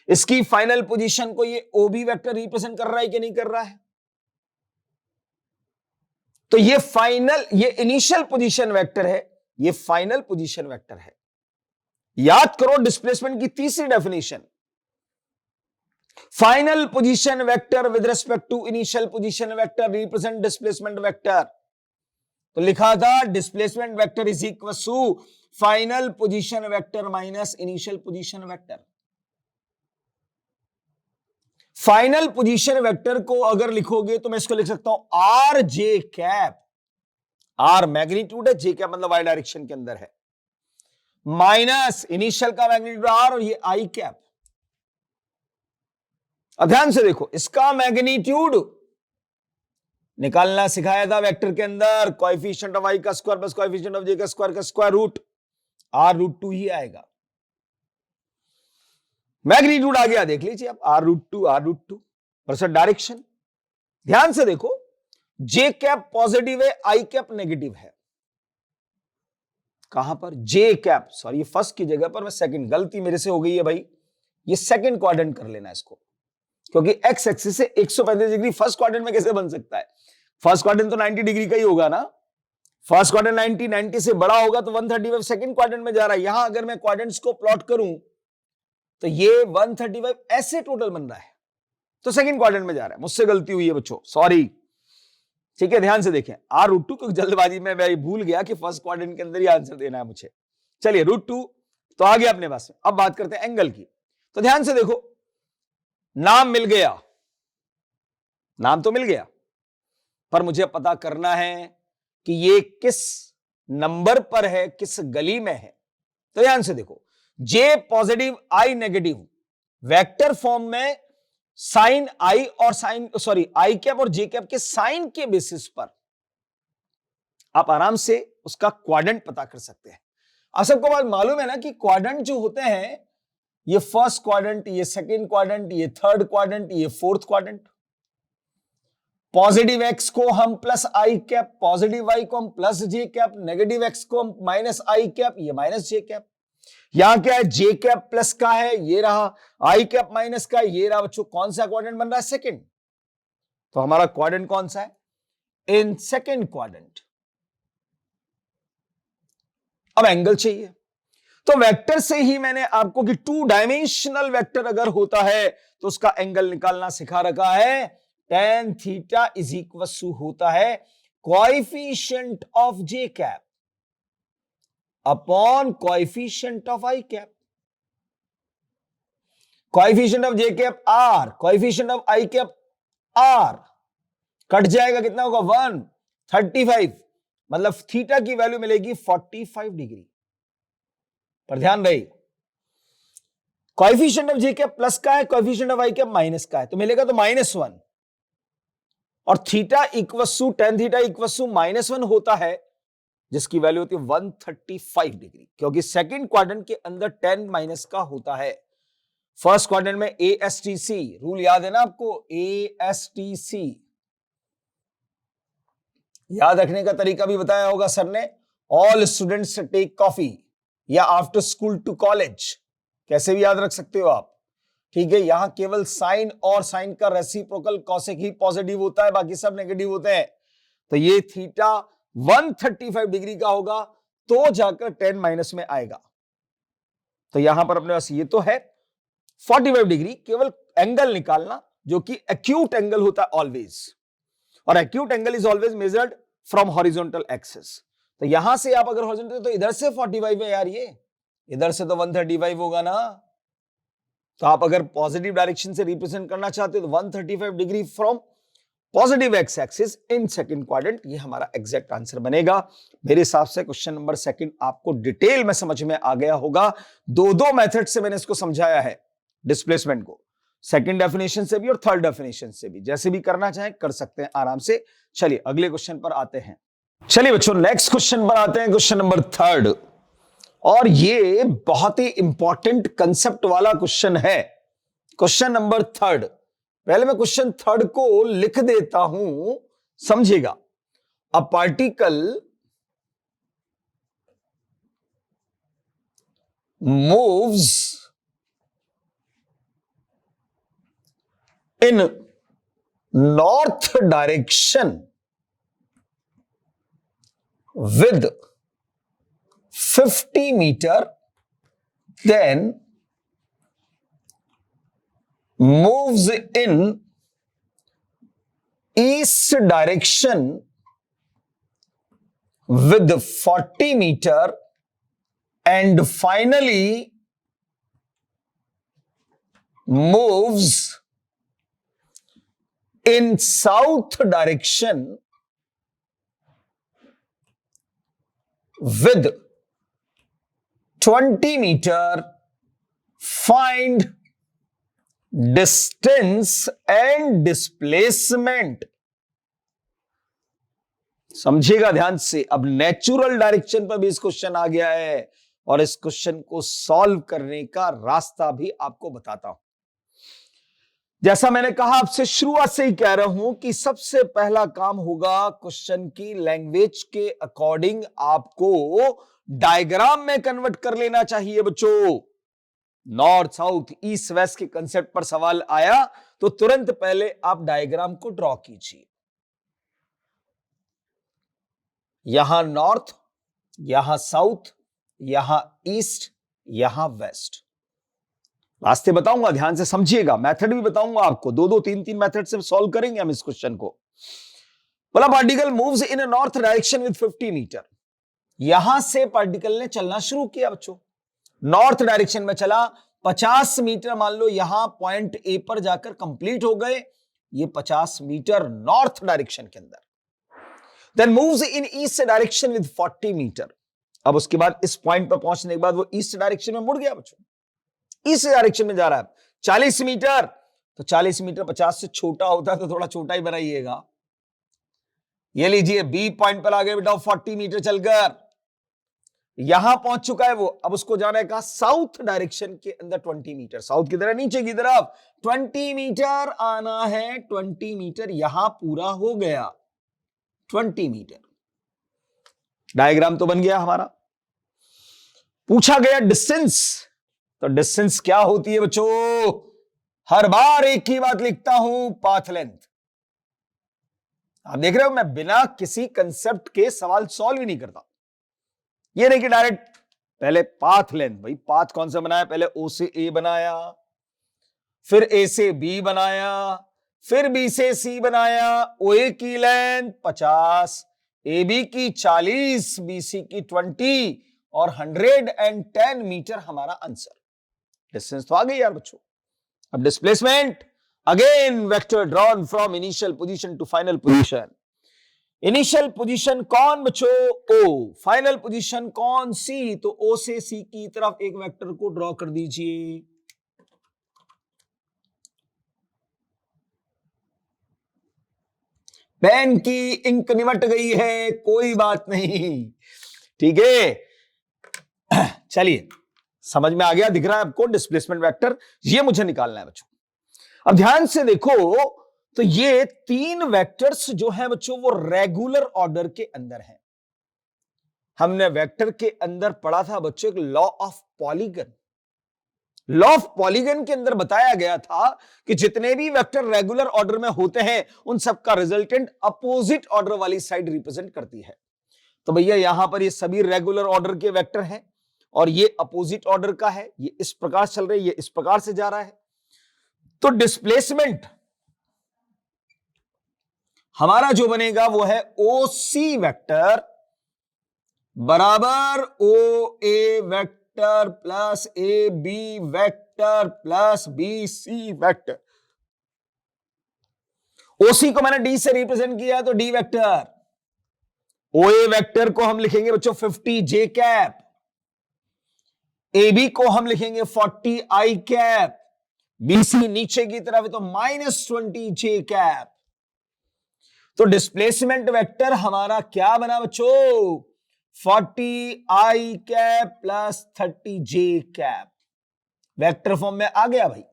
इसकी फाइनल पोजीशन को ये ओ बी वेक्टर रिप्रेजेंट कर रहा है कि नहीं कर रहा है। तो ये फाइनल, ये इनिशियल पोजीशन वेक्टर है, ये फाइनल पोजीशन वेक्टर है। याद करो डिस्प्लेसमेंट की तीसरी definition, final position vector with respect to initial position vector represent displacement vector. तो लिखा था displacement vector is equal to final position vector minus initial position vector. Final position vector को अगर लिखोगे तो मैं इसको लिख सकता हूं R j cap, R magnitude है, जे कैप मतलब वाई डायरेक्शन के अंदर है, माइनस इनिशियल का मैग्नीट्यूड आर, और ये आई कैप। ध्यान से देखो, इसका मैग्नीट्यूड निकालना सिखाया था वेक्टर के अंदर, कोएफिशिएंट ऑफ y का square plus coefficient of j का स्क्वायर रूट, r√2 ही आएगा। मैग्नीट्यूड आ गया, देख लीजिए आप, r√2 परसेंट डायरेक्शन। ध्यान से देखो, j कैप पॉजिटिव है, i कैप नेगेटिव है। कहां पर j कैप, सॉरी फर्स्ट की जगह पर मैं सेकंड, गलती मेरे से हो गई है भाई, ये सेकंड क्वाड्रेंट कर लेना इसको, क्योंकि एक्स एक्सिस से 135 डिग्री फर्स्ट क्वाड्रेंट में कैसे बन सकता है। फर्स्ट क्वाड्रेंट तो 90 डिग्री का ही होगा ना, फर्स्ट क्वाड्रेंट 90 से बड़ा होगा तो 135 सेकंड क्वाड्रेंट में जा रहा है। यहां अगर मैं क्वाड्रेंट्स को प्लॉट करूं तो ये 135 ऐसे टोटल बन रहा है, तो सेकंड क्वाड्रेंट में जा रहा है। मुझसे गलती हुई है बच्चों, सॉरी। ठीक है, ध्यान से देखें, √2 क्योंकि जल्दबाजी में मैं भूल गया कि फर्स्ट क्वाड्रेंट के अंदर ही आंसर देना है मुझे। चलिए √2 तो आ गया अपने पास में। अब बात करते हैं एंगल की। तो ध्यान से देखो, नाम मिल गया, नाम तो मिल गया, पर मुझे पता करना है कि ये किस नंबर पर है, किस गली में है। तो ध्यान से देखो, J positive I negative vector form में साइन आई और आई कैप और जे कैप के साइन के बेसिस पर आप आराम से उसका क्वाड्रेंट पता कर सकते हैं। आप सबको बात मालूम है ना कि क्वाड्रेंट जो होते हैं, ये फर्स्ट क्वाड्रेंट, ये सेकंड क्वाड्रेंट, ये थर्ड क्वाड्रेंट, ये फोर्थ क्वाड्रेंट। पॉजिटिव एक्स को हम प्लस आई कैप, पॉजिटिव वाई को हम प्लस जे कैप, नेगेटिव एक्स को हम माइनस आई कैप, ये माइनस जे कैप। यहां क्या है, जे कैप प्लस का है, ये रहा, आई कैप माइनस का, ये रहा। बच्चों कौन सा क्वाड्रेंट बन रहा है, सेकंड। तो हमारा क्वाड्रेंट कौन सा है, इन सेकंड क्वाड्रेंट। अब एंगल चाहिए, तो वेक्टर से ही मैंने आपको कि 2 डायमेंशनल वेक्टर अगर होता है तो उसका एंगल निकालना सिखा रखा है। tan theta is equal to होता है coefficient of j cap upon coefficient of i cap. Coefficient of j cap R, coefficient of i cap R, cut जाएगा, कितना होगा 135, मतलब थीटा की वैल्यू मिलेगी 45 डिग्री। पर ध्यान रहे, coefficient of j cap plus का है, coefficient of i cap minus का है, तो मिलेगा तो -1। और theta equal to tan theta equal to -1 होता है, जिसकी वैल्यू होती है 135 डिग्री, क्योंकि सेकंड क्वाड्रेंट के अंदर tan माइनस का होता है। फर्स्ट क्वाड्रेंट में ASTC रूल याद है ना आपको, ASTC याद रखने का तरीका भी बताया होगा सर ने, ऑल स्टूडेंट्स टेक कॉफी, या आफ्टर स्कूल टू कॉलेज, कैसे भी याद रख सकते हो आप। ठीक है, यहां केवल साइन और साइन का रेसिप्रोकल कॉसेक ही पॉजिटिव होता है, बाकी सब नेगेटिव होते हैं। तो ये थीटा 135 डिग्री का होगा, तो जाकर tan माइनस में आएगा। तो यहां पर अपने पास ये तो है 45 डिग्री, केवल एंगल निकालना, जो कि एक्यूट एंगल होता है ऑलवेज, और acute angle is always measured from horizontal axis. तो यहां से आप अगर हॉरिजॉन्टल, तो इधर से 45 है यार, ये इधर से तो 135 होगा ना। तो आप अगर पॉजिटिव डायरेक्शन से रिप्रेजेंट करना चाहते हो तो 135 degree from positive x axis in second quadrant, ये हमारा एग्जैक्ट आंसर बनेगा। मेरे हिसाब से क्वेश्चन नंबर सेकंड आपको डिटेल में समझ में आ गया होगा। दो मेथड से मैंने इसको समझाया है, डिस्प्लेसमेंट को, सेकंड डेफिनेशन से भी और थर्ड डेफिनेशन से भी, जैसे भी करना चाहें कर सकते हैं आराम से। चलिए अगले क्वेश्चन पर आते हैं। चलिए बच्चों नेक्स्ट क्वेश्चन पर आते हैं, क्वेश्चन नंबर थर्ड, और ये बहुत ही इंपॉर्टेंट कंसेप्ट वाला क्वेश्चन है। क्वेश्चन नंबर थर्ड, पहले मैं क्वेश्चन थर्ड को लिख देता हूं, समझिएगा। A particle moves in north direction with 50 meter, then moves in east direction with 40 meter, and finally moves in south direction with 20 meter, find distance and displacement। समझिएगा ध्यान से, अब नेचुरल डायरेक्शन पर भी इस क्वेश्चन आ गया है, और इस क्वेश्चन को सॉल्व करने का रास्ता भी आपको बताता हूं। जैसा मैंने कहा, आपसे शुरुआत से ही कह रहा हूं कि सबसे पहला काम होगा क्वेश्चन की लैंग्वेज के अकॉर्डिंग आपको डायग्राम में कन्वर्ट कर लेना चाहिए बच्चों। नॉर्थ साउथ ईस्ट वेस्ट के कंसेप्ट पर सवाल आया तो तुरंत पहले आप डायग्राम को ड्रॉ कीजिए। यहां नॉर्थ, यहां साउथ, यहां ईस्ट, यहां वेस्ट। रास्ते बताऊंगा, ध्यान से समझिएगा, मेथड भी बताऊंगा आपको, दो दो तीन तीन मेथड से सॉल्व करेंगे हम इस क्वेश्चन को। बोला particle moves in a north direction with 50 metre. यहां से पार्टिकल ने चलना शुरू किया बच्चों, नॉर्थ डायरेक्शन में चला, 50 मीटर मान लो यहां पॉइंट ए पर जाकर कंप्लीट हो गए, ये 50 मीटर नॉर्थ डायरेक्शन के अंदर। Then moves in east direction with 40 metre. अब उसके बाद इस पॉइंट पर पहुंचने के बाद वो ईस्ट डायरेक्शन में मुड़ गया बच्चों, ईस्ट डायरेक्शन में जा रहा है 40 मीटर। तो 40 मीटर 50 से छोटा होता है तो थोड़ा छोटा ही बनाइएगा। ये लीजिए बी पॉइंट पर आ गए बेटा, 40 मीटर चलकर यहां पहुंच चुका है वो। अब उसको जाना है कहा, साउथ डायरेक्शन के अंदर 20 मीटर, साउथ की तरफ, नीचे की तरफ 20 मीटर आना है। 20 मीटर यहां पूरा हो गया, 20 मीटर। डायग्राम तो बन गया हमारा। पूछा गया डिस्टेंस, तो डिस्टेंस क्या होती है बच्चों? हर बार एक ही बात लिखता हूं, पाथ लेंथ। आप देख रहे हो मैं बिना किसी कंसेप्ट के सवाल सॉल्व ही नहीं करता। ये नहीं कि डायरेक्ट पहले पाथ लेंथ, भाई पाथ कौन सा बनाया? पहले ओ से ए बनाया, फिर ए से बी बनाया, फिर बी से सी बनाया। ओ ए की लेंथ 50, ए बी की 40, बी सी की 20 और 110 मीटर हमारा आंसर। डिस्टेंस तो आ गई यार बच्चों। अब displacement, again vector drawn from initial position to final position. Initial position कौन बच्चों? ओ। फाइनल पोजीशन कौन? सी। तो ओ से सी की तरफ एक वेक्टर को ड्रॉ कर दीजिए। पेन की इंक निमट गई है, कोई बात नहीं, ठीक है। चलिए समझ में आ गया, दिख रहा है आपको डिस्प्लेसमेंट वेक्टर, ये मुझे निकालना है बच्चों। अब ध्यान से देखो, तो ये तीन वेक्टर्स जो है बच्चों वो रेगुलर ऑर्डर के अंदर हैं। हमने वेक्टर के अंदर पढ़ा था बच्चों एक law of polygon. Law of polygon के अंदर बताया गया था कि जितने भी वेक्टर रेगुलर ऑर्डर में होते हैं उन सबका रिजल्टेंट अपोजिट ऑर्डर वाली साइड रिप्रेजेंट करती है। तो भैया यहां पर ये सभी रेगुलर ऑर्डर के वेक्टर हैं और ये अपोजिट ऑर्डर का है, ये इस प्रकार चल रहा है, ये इस प्रकार से जा रहा है। तो डिस्प्लेसमेंट हमारा जो बनेगा वो है ओ सी वेक्टर बराबर O A vector plus A B vector plus B C vector. OC को मैंने डी से रिप्रेजेंट किया तो D vector. O A vector को हम लिखेंगे बच्चों 50 जे कैप, ए बी को हम लिखेंगे 40 आई कैप, बीसी नीचे की तरफ है तो -20 जे कैप। तो डिस्प्लेसमेंट वेक्टर हमारा क्या बना बच्चों? 40 आई कैप प्लस 30 जे कैप, वेक्टर फॉर्म में आ गया भाई।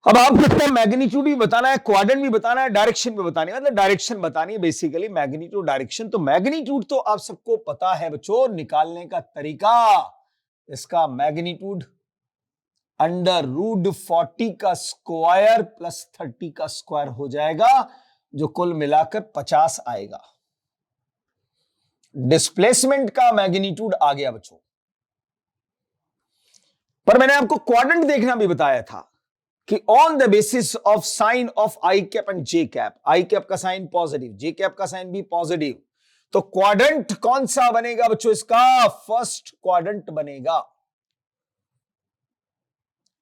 अब आपको इतना मैग्नीट्यूड भी बताना है, क्वाड्रेंट भी बताना है, डायरेक्शन भी बतानी है, मतलब डायरेक्शन बतानी है बेसिकली, मैग्नीट्यूड डायरेक्शन। तो मैग्नीट्यूड तो आप सबको पता है बच्चों, निकालने का तरीका, इसका मैग्नीट्यूड √40 का स्क्वायर प्लस 30 का स्क्वायर हो जाएगा, जो कुल मिलाकर 50 आएगा। डिस्प्लेसमेंट का मैग्नीट्यूड आ गया बच्चों। पर मैंने आपको क्वाड्रेंट देखना भी बताया था कि on the basis of sine of i cap and J cap, I cap का साइन पॉजिटिव, जे कैप का साइन भी पॉजिटिव, तो क्वाड्रेंट कौन सा बनेगा बच्चों? इसका फर्स्ट क्वाड्रेंट बनेगा।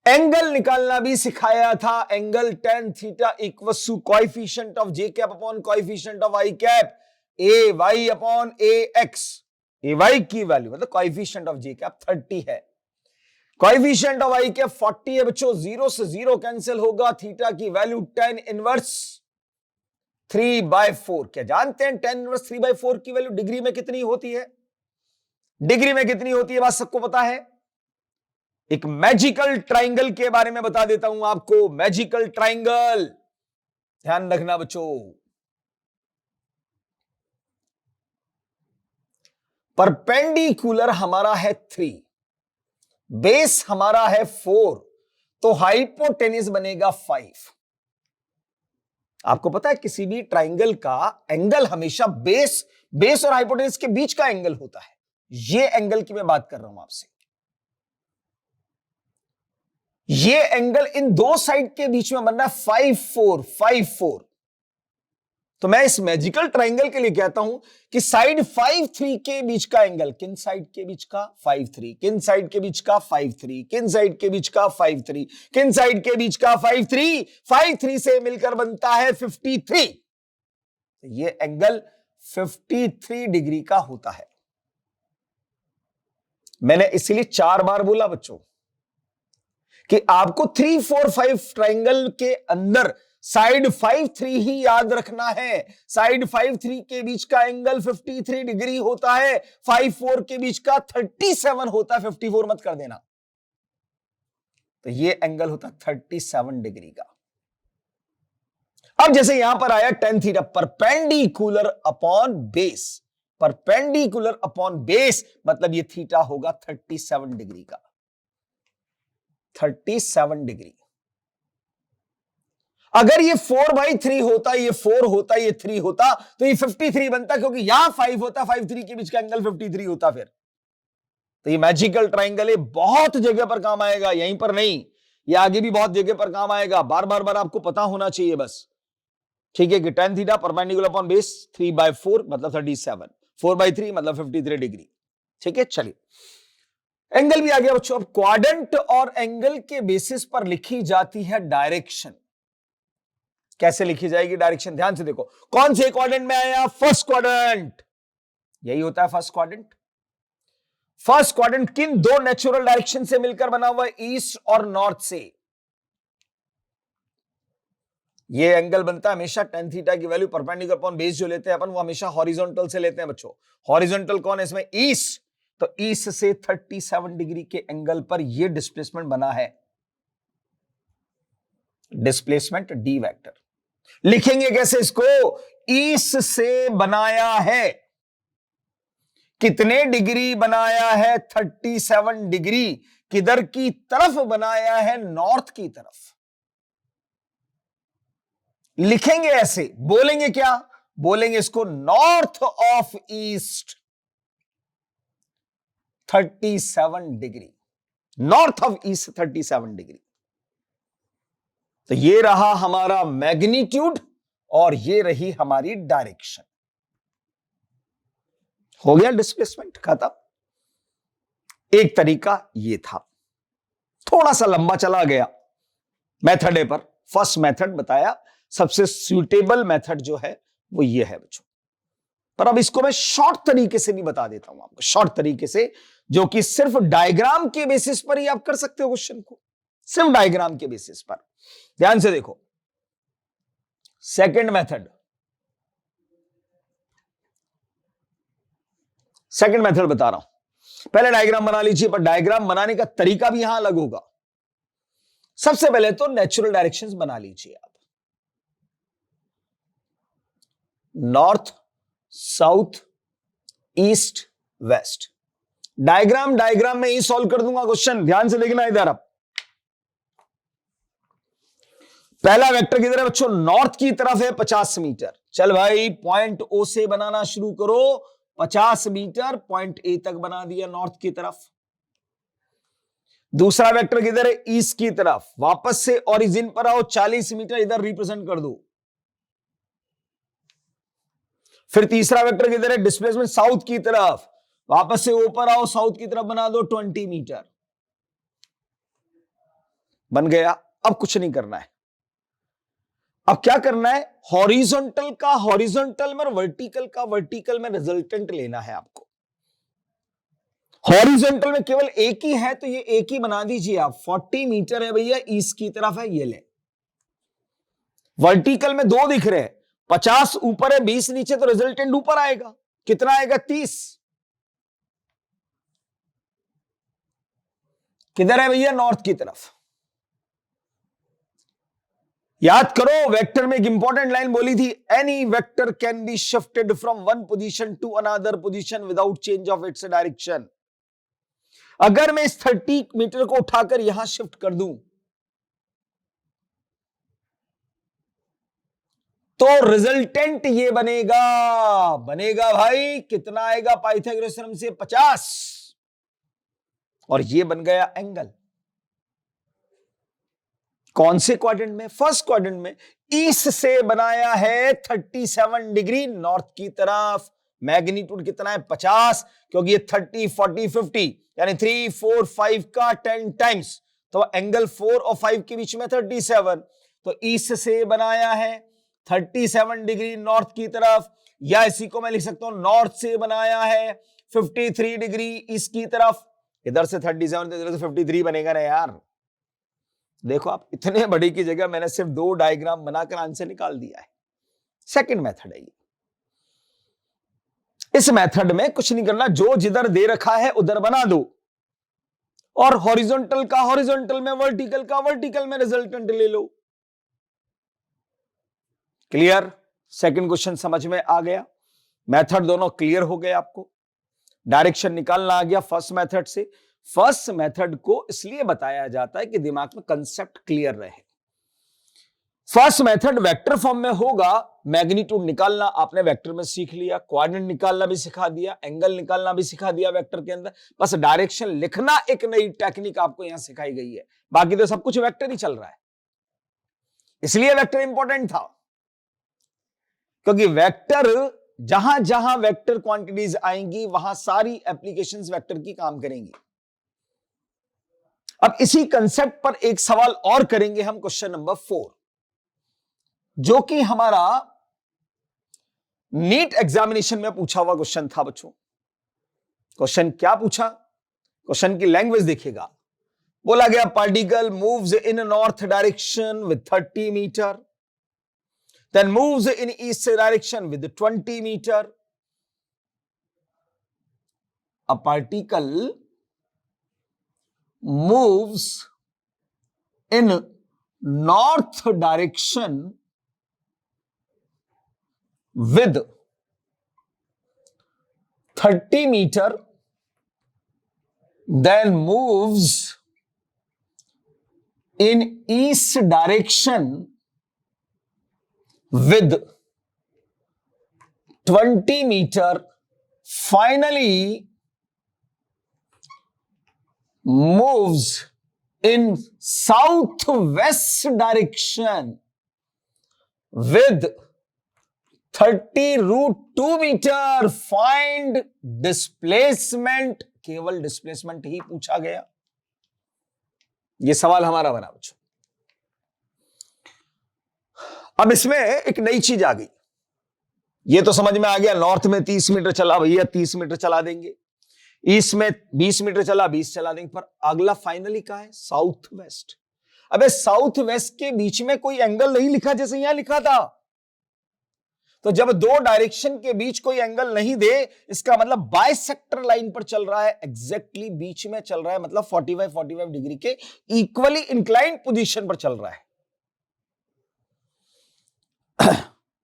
एंगल निकालना भी सिखाया था, angle tan theta equals to coefficient of j cap upon coefficient of i cap, A Y upon A X. A Y की वैल्यू मतलब कोएफिशिएंट ऑफ जे कैप 30 है, कोएफिशिएंट ऑफ आई कैप 40 है बच्चों। 0 से 0 कैंसिल होगा, theta की value tan inverse 3/4। क्या जानते हैं tan इनवर्स 3/4 की वैल्यू डिग्री में कितनी होती है? डिग्री में कितनी होती है बात सबको पता है। एक मैजिकल ट्राइंगल के बारे में बता देता हूं आपको, मैजिकल ट्राइंगल, ध्यान रखना बच्चों। परपेंडिकुलर हमारा है 3, बेस हमारा है 4, तो हाइपोटेन्यूज बनेगा 5। आपको पता है किसी भी ट्राइंगल का एंगल हमेशा बेस और हाइपोटेन्यूज के बीच का एंगल होता है। ये एंगल की मैं बात कर रहा हूं आपसे। ये एंगल इन दो साइड के बीच में बन रहा है 5 4 5 4। तो मैं इस मैजिकल ट्राइंगल के लिए कहता हूं कि साइड 5 3 के बीच का एंगल, किन साइड के बीच का 5 3, किन साइड के बीच का 5 3, किन साइड के बीच का 5 3, किन साइड के बीच का 5 3, 5 3 से मिलकर बनता है 53। ये एंगल 53 डिग्री का होता है। मैंने इसीलिए 4 बार बोला बच्चों कि आपको 3 4 5 ट्राइंगल के अंदर साइड 5 3 ही याद रखना है। साइड 5 3 के बीच का एंगल 53 डिग्री होता है, 5 4 के बीच का 37 होता है, 54 मत कर देना। तो ये एंगल होता 37 डिग्री का। अब जैसे यहां पर आया tan theta perpendicular upon base, perpendicular upon base मतलब ये थीटा होगा 37 डिग्री का, 37 डिग्री। अगर ये 4/3 होता, ये 4 होता, ये 3 होता तो ये 53 बनता, क्योंकि यहां 5 होता, 5 3 के बीच का एंगल 53 होता। फिर तो ये मैजिकल ट्राइंगल है, बहुत जगह पर काम आएगा, यहीं पर नहीं, ये आगे भी बहुत जगह पर काम आएगा। बार बार आपको पता होना चाहिए बस, ठीक है, कि tan theta perpendicular upon base 3/4 मतलब 37, 4/3 मतलब 53 डिग्री। ठीक है, चलिए एंगल भी आ गया बच्चों। अब क्वाड्रेंट और एंगल के बेसिस पर लिखी जाती है डायरेक्शन। कैसे लिखी जाएगी डायरेक्शन, ध्यान से देखो। कौन से क्वाड्रेंट में आया, फर्स्ट क्वाड्रेंट, यही होता है फर्स्ट क्वाड्रेंट। फर्स्ट क्वाड्रेंट किन दो नेचुरल डायरेक्शन से मिलकर बना हुआ है, ईस्ट और नॉर्थ से। ये एंगल बनता है हमेशा tan थीटा की वैल्यू परपेंडिकुलर अपॉन बेस जो लेते हैं अपन, वो हमेशा हॉरिजॉन्टल से लेते हैं बच्चों। हॉरिजॉन्टल कौन है इसमें, ईस्ट, तो ईस्ट से 37 डिग्री के एंगल पर ये डिस्प्लेसमेंट बना है, डिस्प्लेसमेंट डी वेक्टर। लिखेंगे कैसे इसको, ईस्ट से बनाया है, कितने डिग्री बनाया है, 37 डिग्री। किधर की तरफ बनाया है, नॉर्थ की तरफ। लिखेंगे ऐसे, बोलेंगे क्या, बोलेंगे इसको north of east 37 degree, north of east 37 degree. तो ये रहा हमारा मैग्नीट्यूड और ये रही हमारी डायरेक्शन। हो गया डिस्प्लेसमेंट खत्म। एक तरीका ये था, थोड़ा सा लंबा चला गया मेथड ए पर, फर्स्ट मेथड बताया, सबसे सूटेबल मेथड जो है वो ये है बच्चों। पर अब इसको मैं शॉर्ट तरीके से भी बता देता हूं आपको, शॉर्ट तरीके से, जो कि सिर्फ डायग्राम के बेसिस पर ही आप कर सकते हो क्वेश्चन को, सिर्फ डायग्राम के बेसिस पर। ध्यान से देखो, सेकंड मेथड, सेकंड मेथड बता रहा हूं। पहले डायग्राम बना लीजिए, पर डायग्राम बनाने का तरीका भी यहां अलग होगा। सबसे पहले तो नेचुरल डायरेक्शंस बना लीजिए आप, north south east waste. Diagram में ही सॉल्व कर दूंगा क्वेश्चन, ध्यान से देखना इधर। अब पहला वेक्टर किधर है बच्चों, नॉर्थ की तरफ है 50 मीटर। चल भाई पॉइंट ओ से बनाना शुरू करो, 50 मीटर पॉइंट ए तक बना दिया नॉर्थ की तरफ। दूसरा वेक्टर किधर है, ईस्ट की तरफ, वापस से ओरिजिन पर आओ, 40 मीटर इधर रिप्रेजेंट कर दो। फिर तीसरा वेक्टर किधर है, डिस्प्लेसमेंट साउथ की तरफ, वापस से ऊपर आओ, साउथ की तरफ बना दो 20 मीटर। बन गया। अब कुछ नहीं करना है, अब क्या करना है, हॉरिजॉन्टल का हॉरिजॉन्टल में और वर्टिकल का वर्टिकल में रिजल्टेंट लेना है आपको। हॉरिजॉन्टल में केवल एक ही है, तो ये एक ही बना दीजिए आप, 40 मीटर है भैया, ईस्ट की तरफ है, ये ले। वर्टिकल में दो दिख रहे हैं, 50 ऊपर है 20 नीचे, तो रिजल्टेंट ऊपर आएगा, कितना आएगा 30। किधर है भैया, नॉर्थ की तरफ। याद करो, वेक्टर में एक इंपॉर्टेंट लाइन बोली थी, any vector can be shifted from one position to another position without change of its direction. अगर मैं इस 30 मीटर को उठाकर यहां शिफ्ट कर दूं तो रिजल्टेंट ये बनेगा, बनेगा भाई कितना आएगा, पाइथागोरस थ्योरम से 50, और ये बन गया एंगल। कौन से क्वाड्रेंट में? फर्स्ट क्वाड्रेंट में। ईस्ट से बनाया है 37 डिग्री नॉर्थ की तरफ। मैग्नीट्यूड कितना है? 50, क्योंकि ये 30, 40, 50 यानी 3, 4, 5 का 10 टाइम्स, तो एंगल 4 और 5 के बीच में 37। तो ईस्ट से बनाया है 37 डिग्री नॉर्थ की तरफ, या इसी को मैं लिख सकता हूं नॉर्थ से बनाया है 53 डिग्री ईस्ट की तरफ। इधर से 37 इधर से 53 बनेगा ना यार। देखो आप, इतने बड़ी की जगह मैंने सिर्फ 2 डायग्राम बनाकर आंसर निकाल दिया है। सेकंड मेथड है ये। इस मेथड में कुछ नहीं करना, जो जिधर दे रखा है उधर बना दो, और हॉरिजॉन्टल का हॉरिजॉन्टल में, वर्टिकल का वर्टिकल में रिजल्टेंट ले लो। क्लियर? सेकंड क्वेश्चन समझ में आ गया? मेथड दोनों क्लियर हो गए आपको? डायरेक्शन निकालना आ गया फर्स्ट मेथड से। फर्स्ट मेथड को इसलिए बताया जाता है कि दिमाग में कंसेप्ट क्लियर रहे। फर्स्ट मेथड वेक्टर फॉर्म में होगा। मैग्नीट्यूड निकालना आपने वेक्टर में सीख लिया, क्वाड्रेंट निकालना भी सिखा दिया, एंगल निकालना भी सिखा दिया वेक्टर के अंदर। बस डायरेक्शन लिखना एक नई टेक्निक आपको यहां सिखाई गई है, बाकी तो सब कुछ वेक्टर ही चल रहा है। इसलिए वेक्टर इंपॉर्टेंट था, क्योंकि वेक्टर, जहां जहां वेक्टर क्वांटिटीज आएंगी वहां सारी एप्लीकेशंस वेक्टर की काम करेंगी। अब इसी कंसेप्ट पर एक सवाल और करेंगे हम, क्वेश्चन नंबर 4, जो कि हमारा नीट एग्जामिनेशन में पूछा हुआ क्वेश्चन था बच्चों। क्वेश्चन क्या पूछा? क्वेश्चन की लैंग्वेज देखिएगा। बोला गया particle moves in north direction with 30 metre, then moves in east direction with 20 meter. A particle moves in north direction with 30 meter, then moves in east direction with 20 meter, finally moves in southwest direction with 30√2 meter. Find displacement. केवल displacement ही पूछा गया, यह सवाल हमारा बना बच्चों। अब इसमें एक नई चीज आ गई। ये तो समझ में आ गया, नॉर्थ में 30 मीटर चला भैया 30 मीटर चला देंगे, ईस्ट में 20 मीटर चला 20 चला देंगे, पर अगला फाइनली क्या है? South west. अबे साउथ वेस्ट के बीच में कोई एंगल नहीं लिखा जैसे यहां लिखा था। तो जब 2 डायरेक्शन के बीच कोई एंगल नहीं दे, इसका मतलब बाइसेक्टर लाइन पर चल रहा है, एग्जैक्टली बीच में चल रहा है, मतलब 45 डिग्री के इक्वली इंक्लाइंड पोजीशन पर चल रहा है।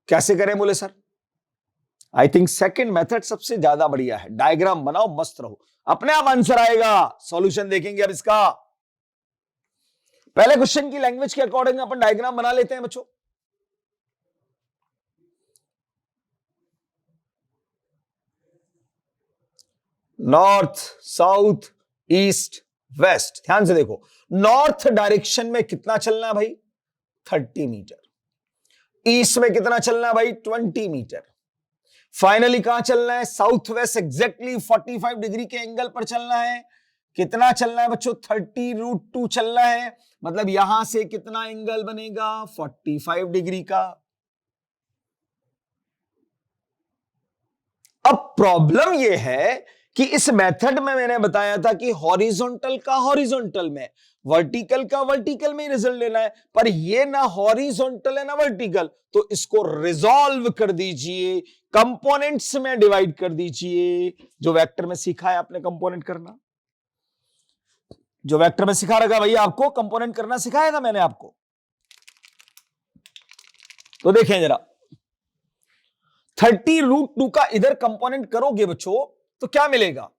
कैसे करें बोले sir? I think second method सबसे ज्यादा बढ़िया है। डायग्राम बनाओ, मस्त रहो, अपने आप आंसर आएगा। सॉल्यूशन देखेंगे अब इसका। पहले क्वेश्चन की लैंग्वेज के अकॉर्डिंग अपन डायग्राम बना लेते हैं बच्चों। North, south, east, west. ध्यान से देखो, नॉर्थ डायरेक्शन में कितना चलना है भाई? 30 मीटर। ईस्ट में कितना चलना है भाई? 20 मीटर। फाइनली कहां चलना है? साउथ वेस्ट, एग्जैक्टली 45 डिग्री के एंगल पर चलना है। कितना चलना है बच्चों? 30√2 चलना है, मतलब यहां से कितना एंगल बनेगा? 45 डिग्री का। अब प्रॉब्लम यह है कि इस मेथड में मैंने बताया था कि हॉरिजॉन्टल का हॉरिजॉन्टल में, वर्टिकल का वर्टिकल में रिजल्ट लेना है, पर ये ना हॉरिजॉन्टल है ना वर्टिकल, तो इसको रिजॉल्व कर दीजिए, कंपोनेंट्स में डिवाइड कर दीजिए। जो वेक्टर में सीखा है आपने कंपोनेंट करना, जो वेक्टर में सिखा रखा भैया आपको, कंपोनेंट करना सिखाया था मैंने आपको। तो देखें जरा, 30√2 का इधर कंपोनेंट करोगे बच्चों तो क्या मिलेगा?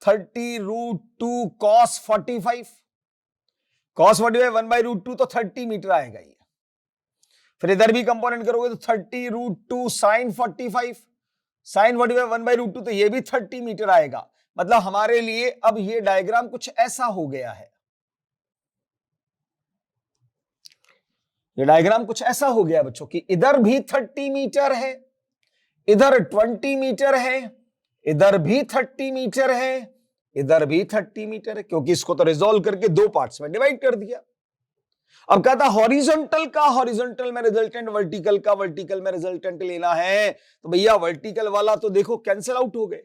30√2 cos 45, cos 45 1/√2 तो 30 मीटर आएगा ये। फिर इधर भी कंपोनेंट करोगे तो 30√2 sin 45, sin 45 1/√2 तो ये भी 30 मीटर आएगा। मतलब हमारे लिए अब ये डायग्राम कुछ ऐसा हो गया है। ये डायग्राम कुछ ऐसा हो गया बच्चों कि इधर भी 30 मीटर है, इधर 20 मीटर है, इधर भी 30 मीटर है, इधर भी 30 मीटर है, क्योंकि इसको तो रिजॉल्व करके दो पार्ट्स में डिवाइड कर दिया। अब कहता हॉरिजॉन्टल का हॉरिजॉन्टल में रिजल्टेंट, वर्टिकल का वर्टिकल में रिजल्टेंट लेना है, तो भैया वर्टिकल वाला तो देखो कैंसिल आउट हो गए।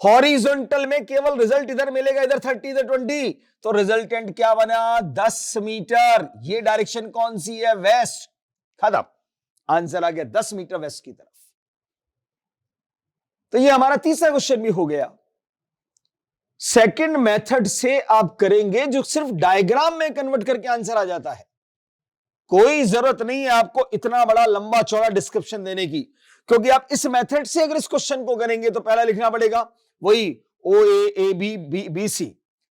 हॉरिजॉन्टल में केवल रिजल्ट इधर मिलेगा, इधर 30 इधर 20, तो रिजल्टेंट क्या बना 10 मीटर। ये डायरेक्शन कौन सी है, वेस्ट। खत्म, आंसर आ गया 10 मीटर वेस्ट की तरफ। तो ये हमारा तीसरा क्वेश्चन भी हो गया। सेकंड मेथड से आप करेंगे जो सिर्फ डायग्राम में कन्वर्ट करके आंसर आ जाता है। कोई जरूरत नहीं है आपको इतना बड़ा लंबा चौड़ा डिस्क्रिप्शन देने की, क्योंकि आप इस मेथड से अगर इस क्वेश्चन को करेंगे तो पहला लिखना पड़ेगा वही ओ ए बी सी।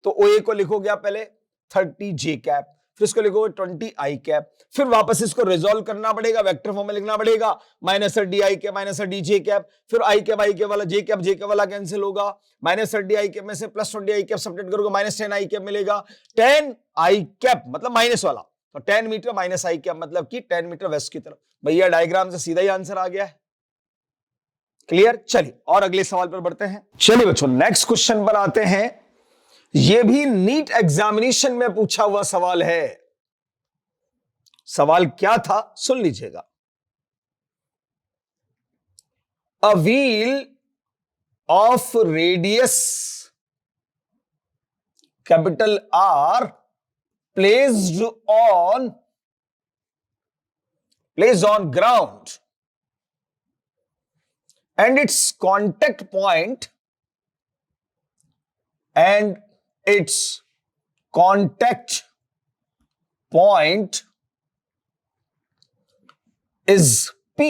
तो ओ ए को लिखोगे आप पहले 30 जे कैप, फिर इसको लिखोगे 20 आई कैप, फिर वापस इसको रिजॉल्व करना पड़ेगा, वेक्टर फॉर्म में लिखना पड़ेगा -30 आई कैप -30 जे कैप, फिर आई कैप वाला जे कैप वाला कैंसिल होगा, -30 आई कैप में से +20 आई कैप सब्ट्रैक्ट करोगे, -10 आई कैप मिलेगा, 10 आई कैप मतलब माइनस वाला, तो 10 मीटर माइनस आई कैप मतलब कि 10 मीटर वेस्ट की तरफ। भैया डायग्राम से सीधा ही आंसर आ गया है। क्लियर। चलिए और अगले सवाल पर बढ़ते हैं। चलिए बच्चों नेक्स्ट क्वेश्चन पर आते हैं। यह भी नीट एग्जामिनेशन में पूछा हुआ सवाल है। सवाल क्या था सुन लीजिएगा। A wheel of radius capital R placed on ground and its contact point is P.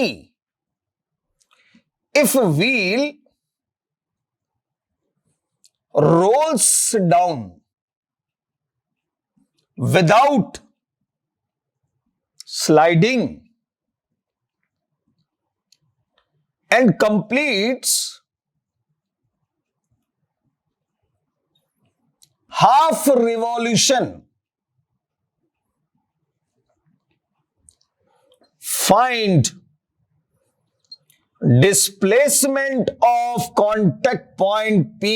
If wheel rolls down without sliding and completes half revolution, find displacement of contact point P.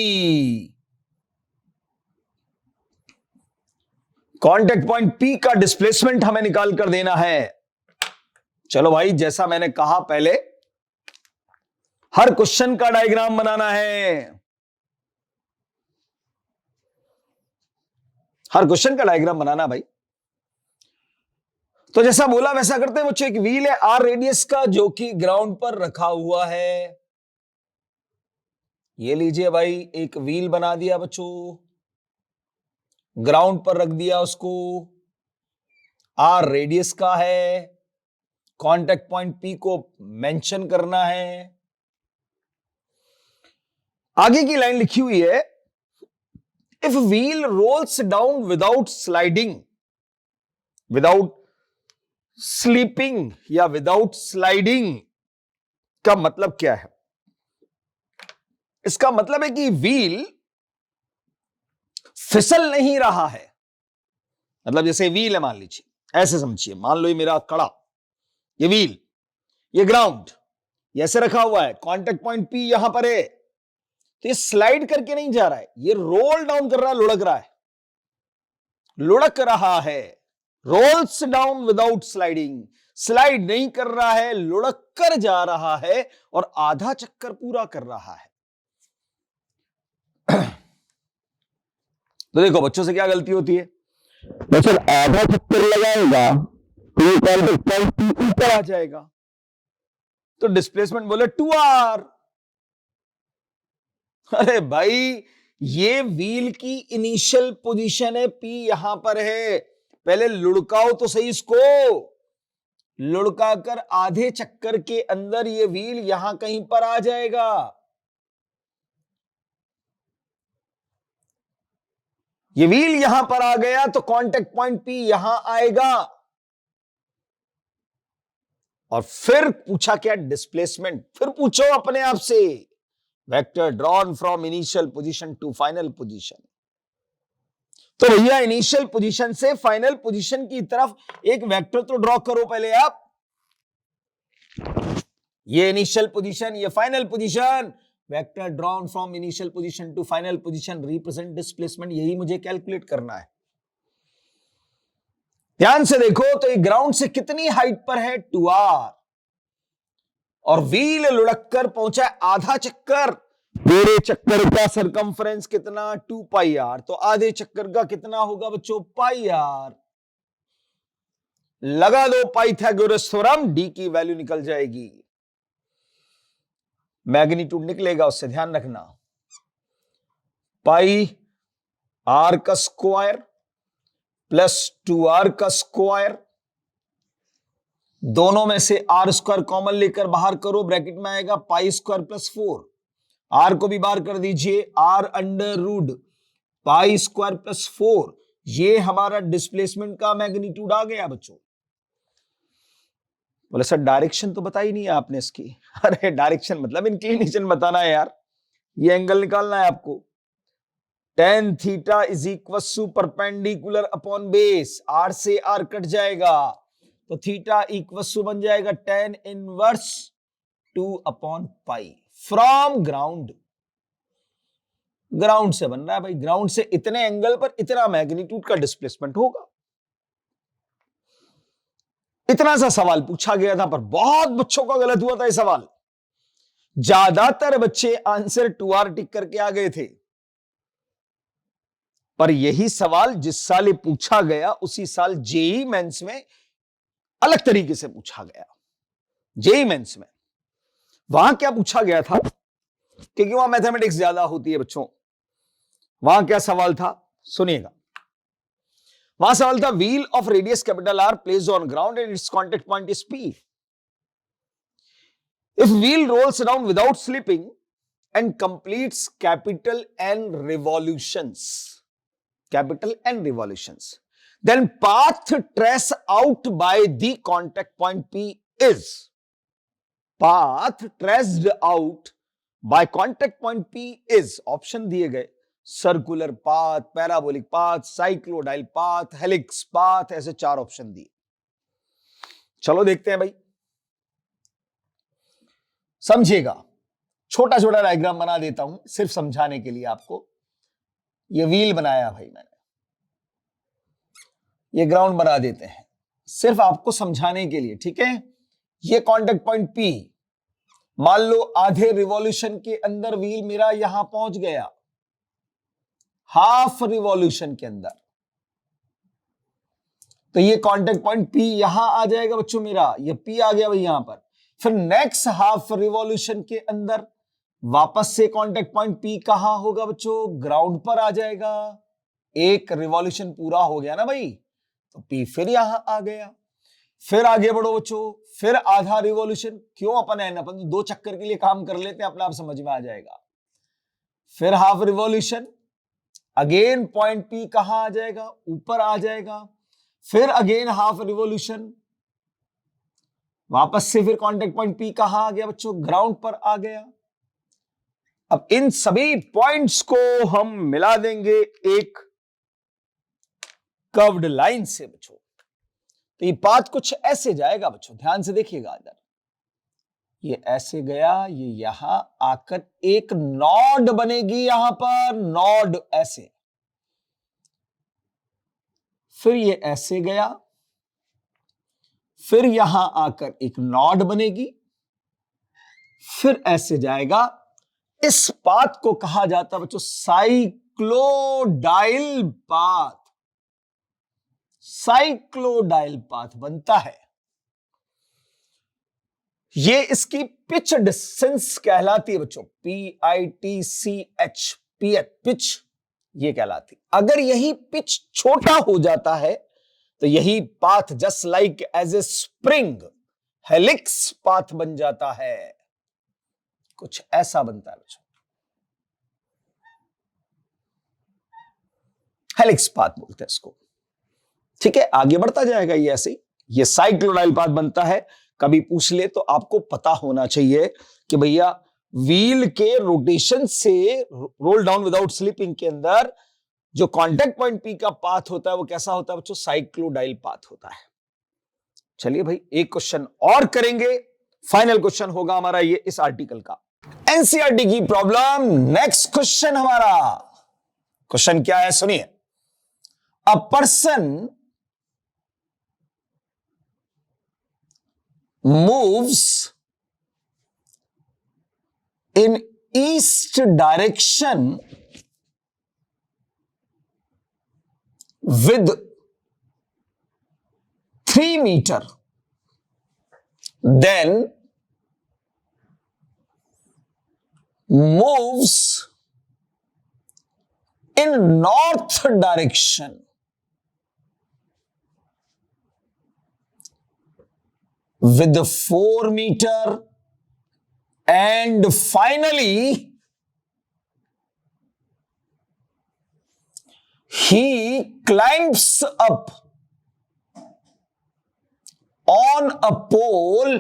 Contact point P का displacement हमें निकाल कर देना है। चलो भाई, जैसा मैंने कहा पहले, हर क्वेश्चन का डायग्राम बनाना है। हर क्वेश्चन का डायग्राम बनाना भाई। तो जैसा बोला वैसा करते हैं बच्चों। एक व्हील है R रेडियस का जो कि ग्राउंड पर रखा हुआ है। ये लीजिए भाई, एक व्हील बना दिया बच्चों, ग्राउंड पर रख दिया उसको, R रेडियस का है, कांटेक्ट पॉइंट P को मेंशन करना है। आगे की लाइन लिखी हुई है, if wheel rolls down without sliding, without slipping या विदाउट स्लाइडिंग का मतलब क्या है? इसका मतलब है कि व्हील फिसल नहीं रहा है। मतलब जैसे व्हील है, मान लीजिए, ऐसे समझिए, मान लो ये मेरा कड़ा, ये व्हील, ये ग्राउंड, ये ऐसे रखा हुआ है, कांटेक्ट पॉइंट P यहां पर है, तो ये स्लाइड करके नहीं जा रहा है, ये रोल डाउन कर रहा है, लुढ़क रहा है, लुढ़क रहा है। Rolls down without sliding, slide नहीं कर रहा है, लुढ़क कर जा रहा है और आधा चक्कर पूरा कर रहा है। तो देखो बच्चों से क्या गलती होती है, बच्चों आधा चक्कर लगाएगा तो ये कांटेक्ट पॉइंट P ऊपर आ जाएगा, तो डिस्प्लेसमेंट बोले 2R। अरे भाई, ये व्हील की इनिशियल पोजीशन है, P यहां पर है, पहले लुढ़काओ तो सही इसको, लुढ़का कर आधे चक्कर के अंदर ये व्हील यहां कहीं पर आ जाएगा। ये व्हील यहां पर आ गया तो कांटेक्ट पॉइंट P यहां आएगा। और फिर पूछा क्या, डिस्प्लेसमेंट। फिर पूछो अपने आप से, vector drawn from initial position to final position. तो भैया इनिशियल पोजीशन से फाइनल पोजीशन की तरफ एक वेक्टर तो ड्रॉ करो पहले आप। ये इनिशियल पोजीशन, ये final position, vector drawn from initial position to final position represent displacement, यही मुझे कैलकुलेट करना है। ध्यान से देखो तो ये ग्राउंड से कितनी हाइट पर है 2r, और व्हील लुढ़क कर पहुंचा आधा चक्कर, पूरे चक्कर का सरकमफ्रेंस कितना 2 पाई r, तो आधे चक्कर का कितना होगा बच्चों पाई r। लगा दो पाइथागोरस थ्योरम, d की वैल्यू निकल जाएगी, मैग्नीट्यूड निकलेगा, उससे ध्यान रखना। पाई r का स्क्वायर प्लस 2r का स्क्वायर, दोनों में से r स्क्वायर कॉमन लेकर बाहर करो, ब्रैकेट में आएगा पाई स्क्वायर प्लस 4, r को भी बाहर कर दीजिए, r under root pi square plus 4, ये हमारा डिस्प्लेसमेंट का मैग्नीट्यूड आ गया बच्चों। बोले सर डायरेक्शन तो बताई नहीं है आपने इसकी। अरे डायरेक्शन मतलब इंक्लिनेशन बताना है यार, ये एंगल निकालना है आपको। tan theta is equal to perpendicular upon base, r से r कट जाएगा तो थीटा इक्वल टू बन जाएगा tan inverse 2 upon pi from ground. Ground से बन रहा है भाई, ग्राउंड से इतने एंगल पर इतना मैग्नीट्यूड का डिस्प्लेसमेंट होगा। इतना सा सवाल पूछा गया था, पर बहुत बच्चों का गलत हुआ था ये सवाल। ज्यादातर बच्चे आंसर 2r टिक करके आ गए थे, पर यही सवाल जिस साल पूछा गया उसी साल जेई मेंस में अलग तरीके से पूछा गया। जेई मेंस में वहां क्या पूछा गया था, क्योंकि वहां मैथमेटिक्स ज्यादा होती है बच्चों। वहां क्या सवाल था सुनिएगा, वहां सवाल था wheel of radius capital R placed on ground and its contact point is P। If wheel rolls around without slipping and completes capital N revolutions, then path traced out by the contact point P is, path traced out by contact point P is, option दिए गए circular path, parabolic path, cycloidal path, helix path, ऐसे 4 option दिए। चलो देखते हैं भाई, समझिएगा। छोटा छोटा डायग्राम बना देता हूं सिर्फ समझाने के लिए आपको। ये व्हील बनाया भाई मैंने, ये ग्राउंड बना देते हैं सिर्फ आपको समझाने के लिए, ठीक है। ये कांटेक्ट पॉइंट P, मान लो आधे रिवॉल्यूशन के अंदर व्हील मेरा यहां पहुंच गया, हाफ रिवॉल्यूशन के अंदर, तो ये कांटेक्ट पॉइंट P यहां आ जाएगा बच्चों मेरा, ये P आ गया भाई यहां पर। फिर नेक्स्ट हाफ रिवॉल्यूशन के अंदर वापस से कांटेक्ट पॉइंट P कहां होगा बच्चों, ग्राउंड पर आ जाएगा। एक रिवॉल्यूशन पूरा हो गया ना भाई, तो P फिर यहां आ गया। फिर आगे बढ़ो बच्चों, फिर आधा रिवॉल्यूशन, क्यों अपन 2 चक्कर के लिए काम कर लेते हैं, अपने आप समझ में आ जाएगा। फिर half revolution, again point P कहां आ जाएगा, ऊपर आ जाएगा। फिर अगेन हाफ रिवॉल्यूशन, वापस से फिर कांटेक्ट पॉइंट P कहां आ गया बच्चों, ग्राउंड पर आ गया। अब इन सभी पॉइंट्स को हम मिला देंगे एक कर्व्ड लाइन से बच्चों, तो ये पाथ कुछ ऐसे जाएगा बच्चों, ध्यान से देखिएगा। इधर ये ऐसे गया, ये यहां आकर एक नॉड बनेगी, यहां पर नॉड ऐसे, फिर ये ऐसे गया, फिर यहां आकर एक नॉड बनेगी, फिर ऐसे जाएगा। इस पाथ को कहा जाता है बच्चों साइक्लोडाइल पाथ। साइक्लोडाइल पाथ बनता है, ये इसकी पिच डिस्टेंस कहलाती है बच्चों, PITCH, पिच ये कहलाती। अगर यही पिच छोटा हो जाता है तो यही path just like as a spring helix path बन जाता है, कुछ ऐसा बनता है बच्चों, हेलिक्स पाथ बोलते हैं इसको, ठीक है। आगे बढ़ता जाएगा ये ऐसे ही, ये साइक्लोडाइल पाथ बनता है। कभी पूछ ले तो आपको पता होना चाहिए कि भैया व्हील के रोटेशन से रोल डाउन विदाउट स्लिपिंग के अंदर जो कांटेक्ट पॉइंट पी का पाथ होता है वो कैसा होता है बच्चों? साइक्लोडाइल पाथ होता है। चलिए भाई, एक क्वेश्चन और करेंगे, फाइनल क्वेश्चन होगा हमारा ये इस आर्टिकल का, एनसीईआरटी की प्रॉब्लम। नेक्स्ट क्वेश्चन हमारा, क्वेश्चन क्या है सुनिए। A person moves in east direction with 3 meter, then moves in north direction with 4 meter, and finally he climbs up on a pole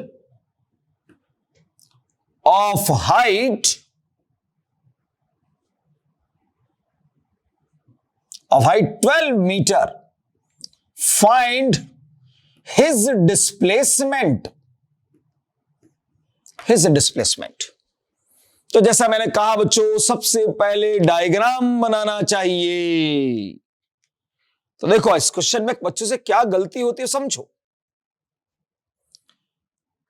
of height 12 meter. Find his displacement. तो जैसा मैंने कहा बच्चों, सबसे पहले डायग्राम बनाना चाहिए। तो देखो इस क्वेश्चन में बच्चों से क्या गलती होती है समझो।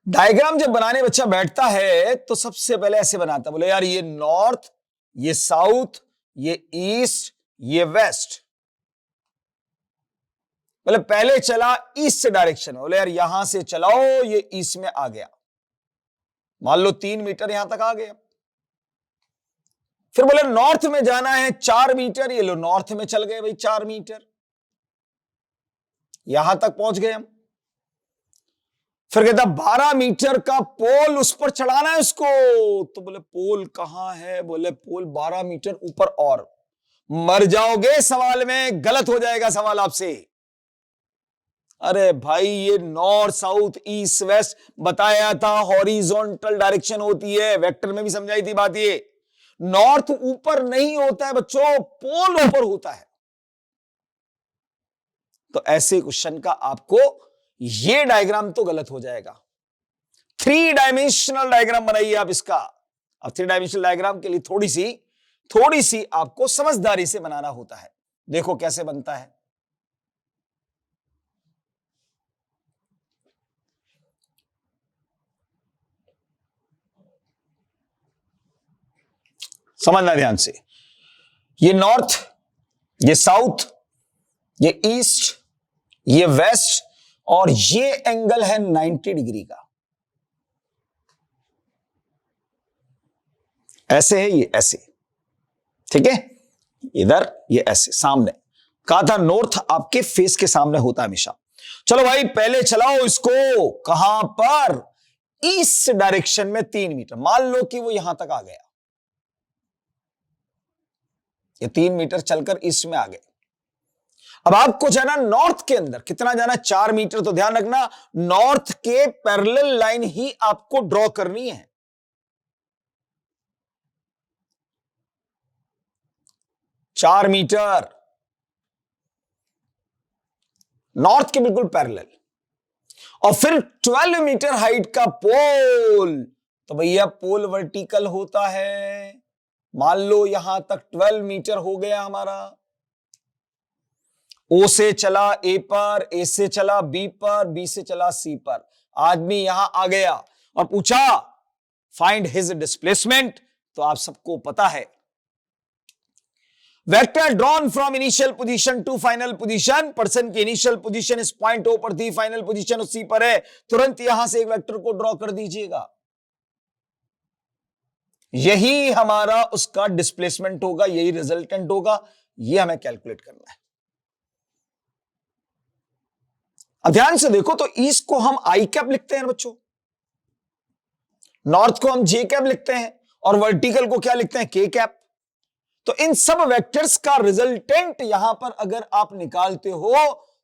डायग्राम जब बनाने बच्चा बैठता है तो सबसे पहले ऐसे बनाता है, बोले यार ये नॉर्थ, ये साउथ, ये ईस्ट, ये वेस्ट। बोले पहले चला ईस्ट डायरेक्शन में, बोले यार यहां से चलाओ, ये ईस्ट में आ गया, मान लो 3 मीटर यहां तक आ गया। फिर बोले नॉर्थ में जाना है 4 मीटर, ये लो नॉर्थ में चल गए भाई 4 मीटर, यहां तक पहुंच गए हम। फिर कहता 12 मीटर का पोल उस पर चढ़ाना है उसको। तो बोले पोल कहां है? बोले पोल 12 मीटर ऊपर। और मर जाओगे सवाल में, गलत हो जाएगा सवाल आपसे। अरे भाई ये नॉर्थ साउथ ईस्ट वेस्ट बताया था, हॉरिजॉन्टल डायरेक्शन होती है, वेक्टर में भी समझाई थी बात। ये नॉर्थ ऊपर नहीं होता है बच्चों, पोल ऊपर होता है। तो ऐसे क्वेश्चन का आपको ये डायग्राम तो गलत हो जाएगा। 3 डायमेंशनल डायग्राम बनाइए आप इसका। अब 3 डायमेंशनल डायग्राम के लिए थोड़ी सी आपको समझदारी से बनाना होता है। देखो कैसे बनता है। समझना ध्यान से, ये नॉर्थ, ये साउथ, ये ईस्ट, ये वेस्ट, और ये एंगल है 90 डिग्री का। ऐसे है ये, ऐसे, ठीक है, इधर ये ऐसे सामने। कहा था नॉर्थ आपके फेस के सामने होता है हमेशा। चलो भाई पहले चलाओ इसको, कहां पर? ईस्ट डायरेक्शन में 3 मीटर। मान लो कि वो यहां तक आ गया, ये 3 मीटर चलकर ईस्ट में आ गए। अब आपको जाना नॉर्थ के अंदर, कितना जाना? 4 मीटर। तो ध्यान रखना नॉर्थ के पैरेलल लाइन ही आपको ड्रॉ करनी है। चार मीटर नॉर्थ के बिल्कुल पैरेलल, और फिर 12 मीटर हाइट का पोल। तो भैया पोल वर्टिकल होता है। मान लो यहां तक 12 मीटर हो गया हमारा। ओ से चला ए पर, ए से चला बी पर, बी से चला सी पर। आदमी यहां आ गया और पूछा फाइंड हिज डिस्प्लेसमेंट। तो आप सबको पता है vector drawn from initial position to final position. Person की इनिशियल पोजीशन इस पॉइंट ओ पर थी, फाइनल पोजीशन उसी पर है। तुरंत यहां से एक वेक्टर को ड्रॉ कर दीजिएगा, यही हमारा उसका डिस्प्लेसमेंट होगा, यही रिजल्टेंट होगा। यह हमें कैलकुलेट करना है। ध्यान से देखो तो ईस्ट को हम आई कैप लिखते हैं बच्चों, नॉर्थ को हम जे कैप लिखते हैं, और वर्टिकल को क्या लिखते हैं? के कैप। तो इन सब वेक्टर्स का रिजल्टेंट यहां पर अगर आप निकालते हो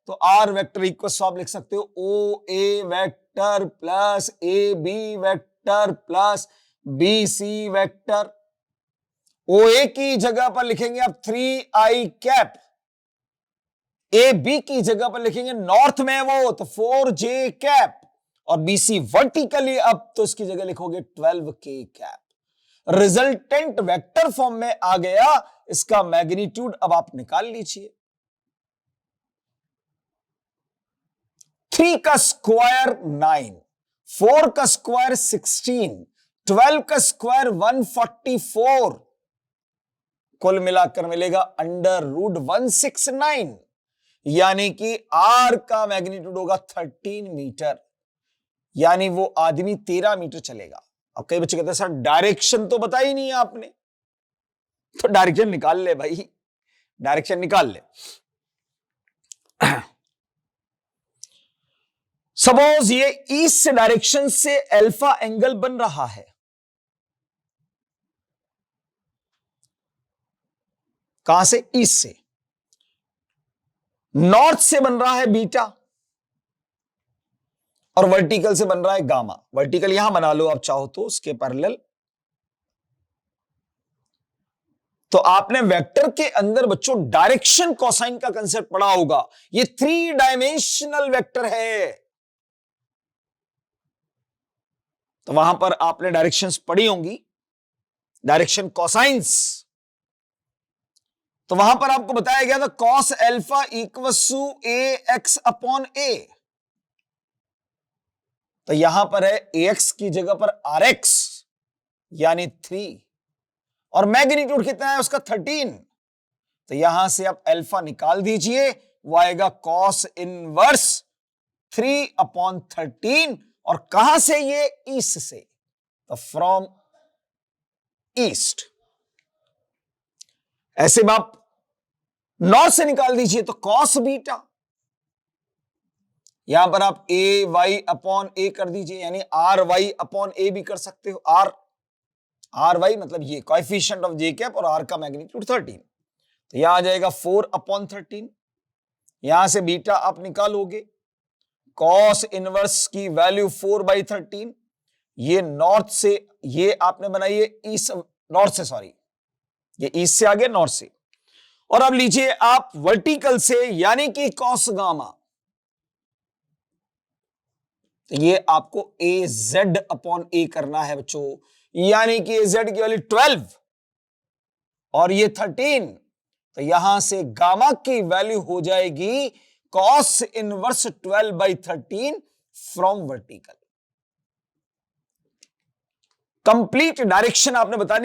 तो आर वेक्टर इक्वल आप लिख सकते हो O A vector plus A B vector plus B C vector. O A की जगह पर लिखेंगे आप 3i कैप, ए बी की जगह पर लिखेंगे नॉर्थ में वो तो 4j कैप, और बीसी वर्टिकली अब तो इसकी जगह लिखोगे 12k cap. Resultant vector form में आ गया, इसका मैग्नीट्यूड अब आप निकाल लीजिए। 3 का स्क्वायर 9, 4 का स्क्वायर 16, 12 का स्क्वायर 144, कुल मिलाकर मिलेगा √169, यानी कि आर का मैग्नीट्यूड होगा 13 मीटर, यानी वो आदमी 13 मीटर चलेगा। अब कई बच्चे कहते हैं सर डायरेक्शन तो बताई नहीं आपने, तो डायरेक्शन निकाल ले भाई, डायरेक्शन निकाल ले। सपोज ये ईस्ट डायरेक्शन से अल्फा एंगल बन रहा है, कहां से? ईस्ट से। नॉर्थ से बन रहा है बीटा, और वर्टिकल से बन रहा है गामा। वर्टिकल यहां बना लो आप चाहो तो उसके पैरेलल। तो आपने वेक्टर के अंदर बच्चों डायरेक्शन कोसाइन का कंसेप्ट पढ़ा होगा। ये 3 डायमेंशनल वेक्टर है, तो वहां पर आपने डायरेक्शंस पढ़ी होंगी, डायरेक्शन कोसाइंस। तो वहां पर आपको बताया गया था cos alpha equals to a x upon a, तो यहां पर है ax की जगह पर rx यानी 3, और मैग्नीट्यूड कितना है उसका 13, तो यहां से आप अल्फा निकाल दीजिए, वो आएगा कॉस इनवर्स 3/13, और कहां से? ये ईस्ट से, तो फ्रॉम ईस्ट। ऐसे में आप नॉर्थ से निकाल दीजिए तो कॉस बीटा, यहां पर आप ए वाई अपॉन ए कर दीजिए, यानी आर वाई अपॉन ए भी कर सकते हो। आर वाई मतलब ये कोएफिशिएंट ऑफ जे कैप, और आर का मैग्नीट्यूड 13, तो यहां आ जाएगा 4/13। यहां से बीटा आप निकालोगे, कॉस इनवर्स की वैल्यू 4/13, ये नॉर्थ से, ये आपने बनाई है ईस्ट, नॉर्थ से, सॉरी ये ईस्ट से आ गया नॉर्थ से। और अब लीजिए आप वर्टिकल से, यानी कि कॉस गामा, तो ये आपको ए जेड अपॉन ए करना है बच्चों, यानी कि ए जेड की वैल्यू 12 और ये 13, तो यहां से गामा की वैल्यू हो जाएगी cos inverse 12/13 from vertical. Complete direction आपने बता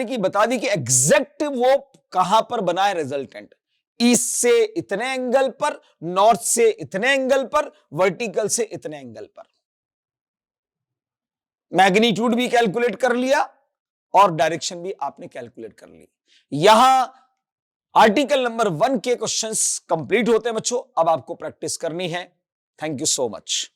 दी कि एग्जैक्ट वो कहां पर बना है रिजल्टेंट, ईस्ट से इतने एंगल पर, नॉर्थ से इतने एंगल पर, वर्टिकल से इतने एंगल पर। मैग्नीट्यूड भी कैलकुलेट कर लिया और डायरेक्शन भी आपने कैलकुलेट कर ली। यहां आर्टिकल नंबर 1 के क्वेश्चंस कंप्लीट होते हैं बच्चों, अब आपको प्रैक्टिस करनी है। Thank you so much.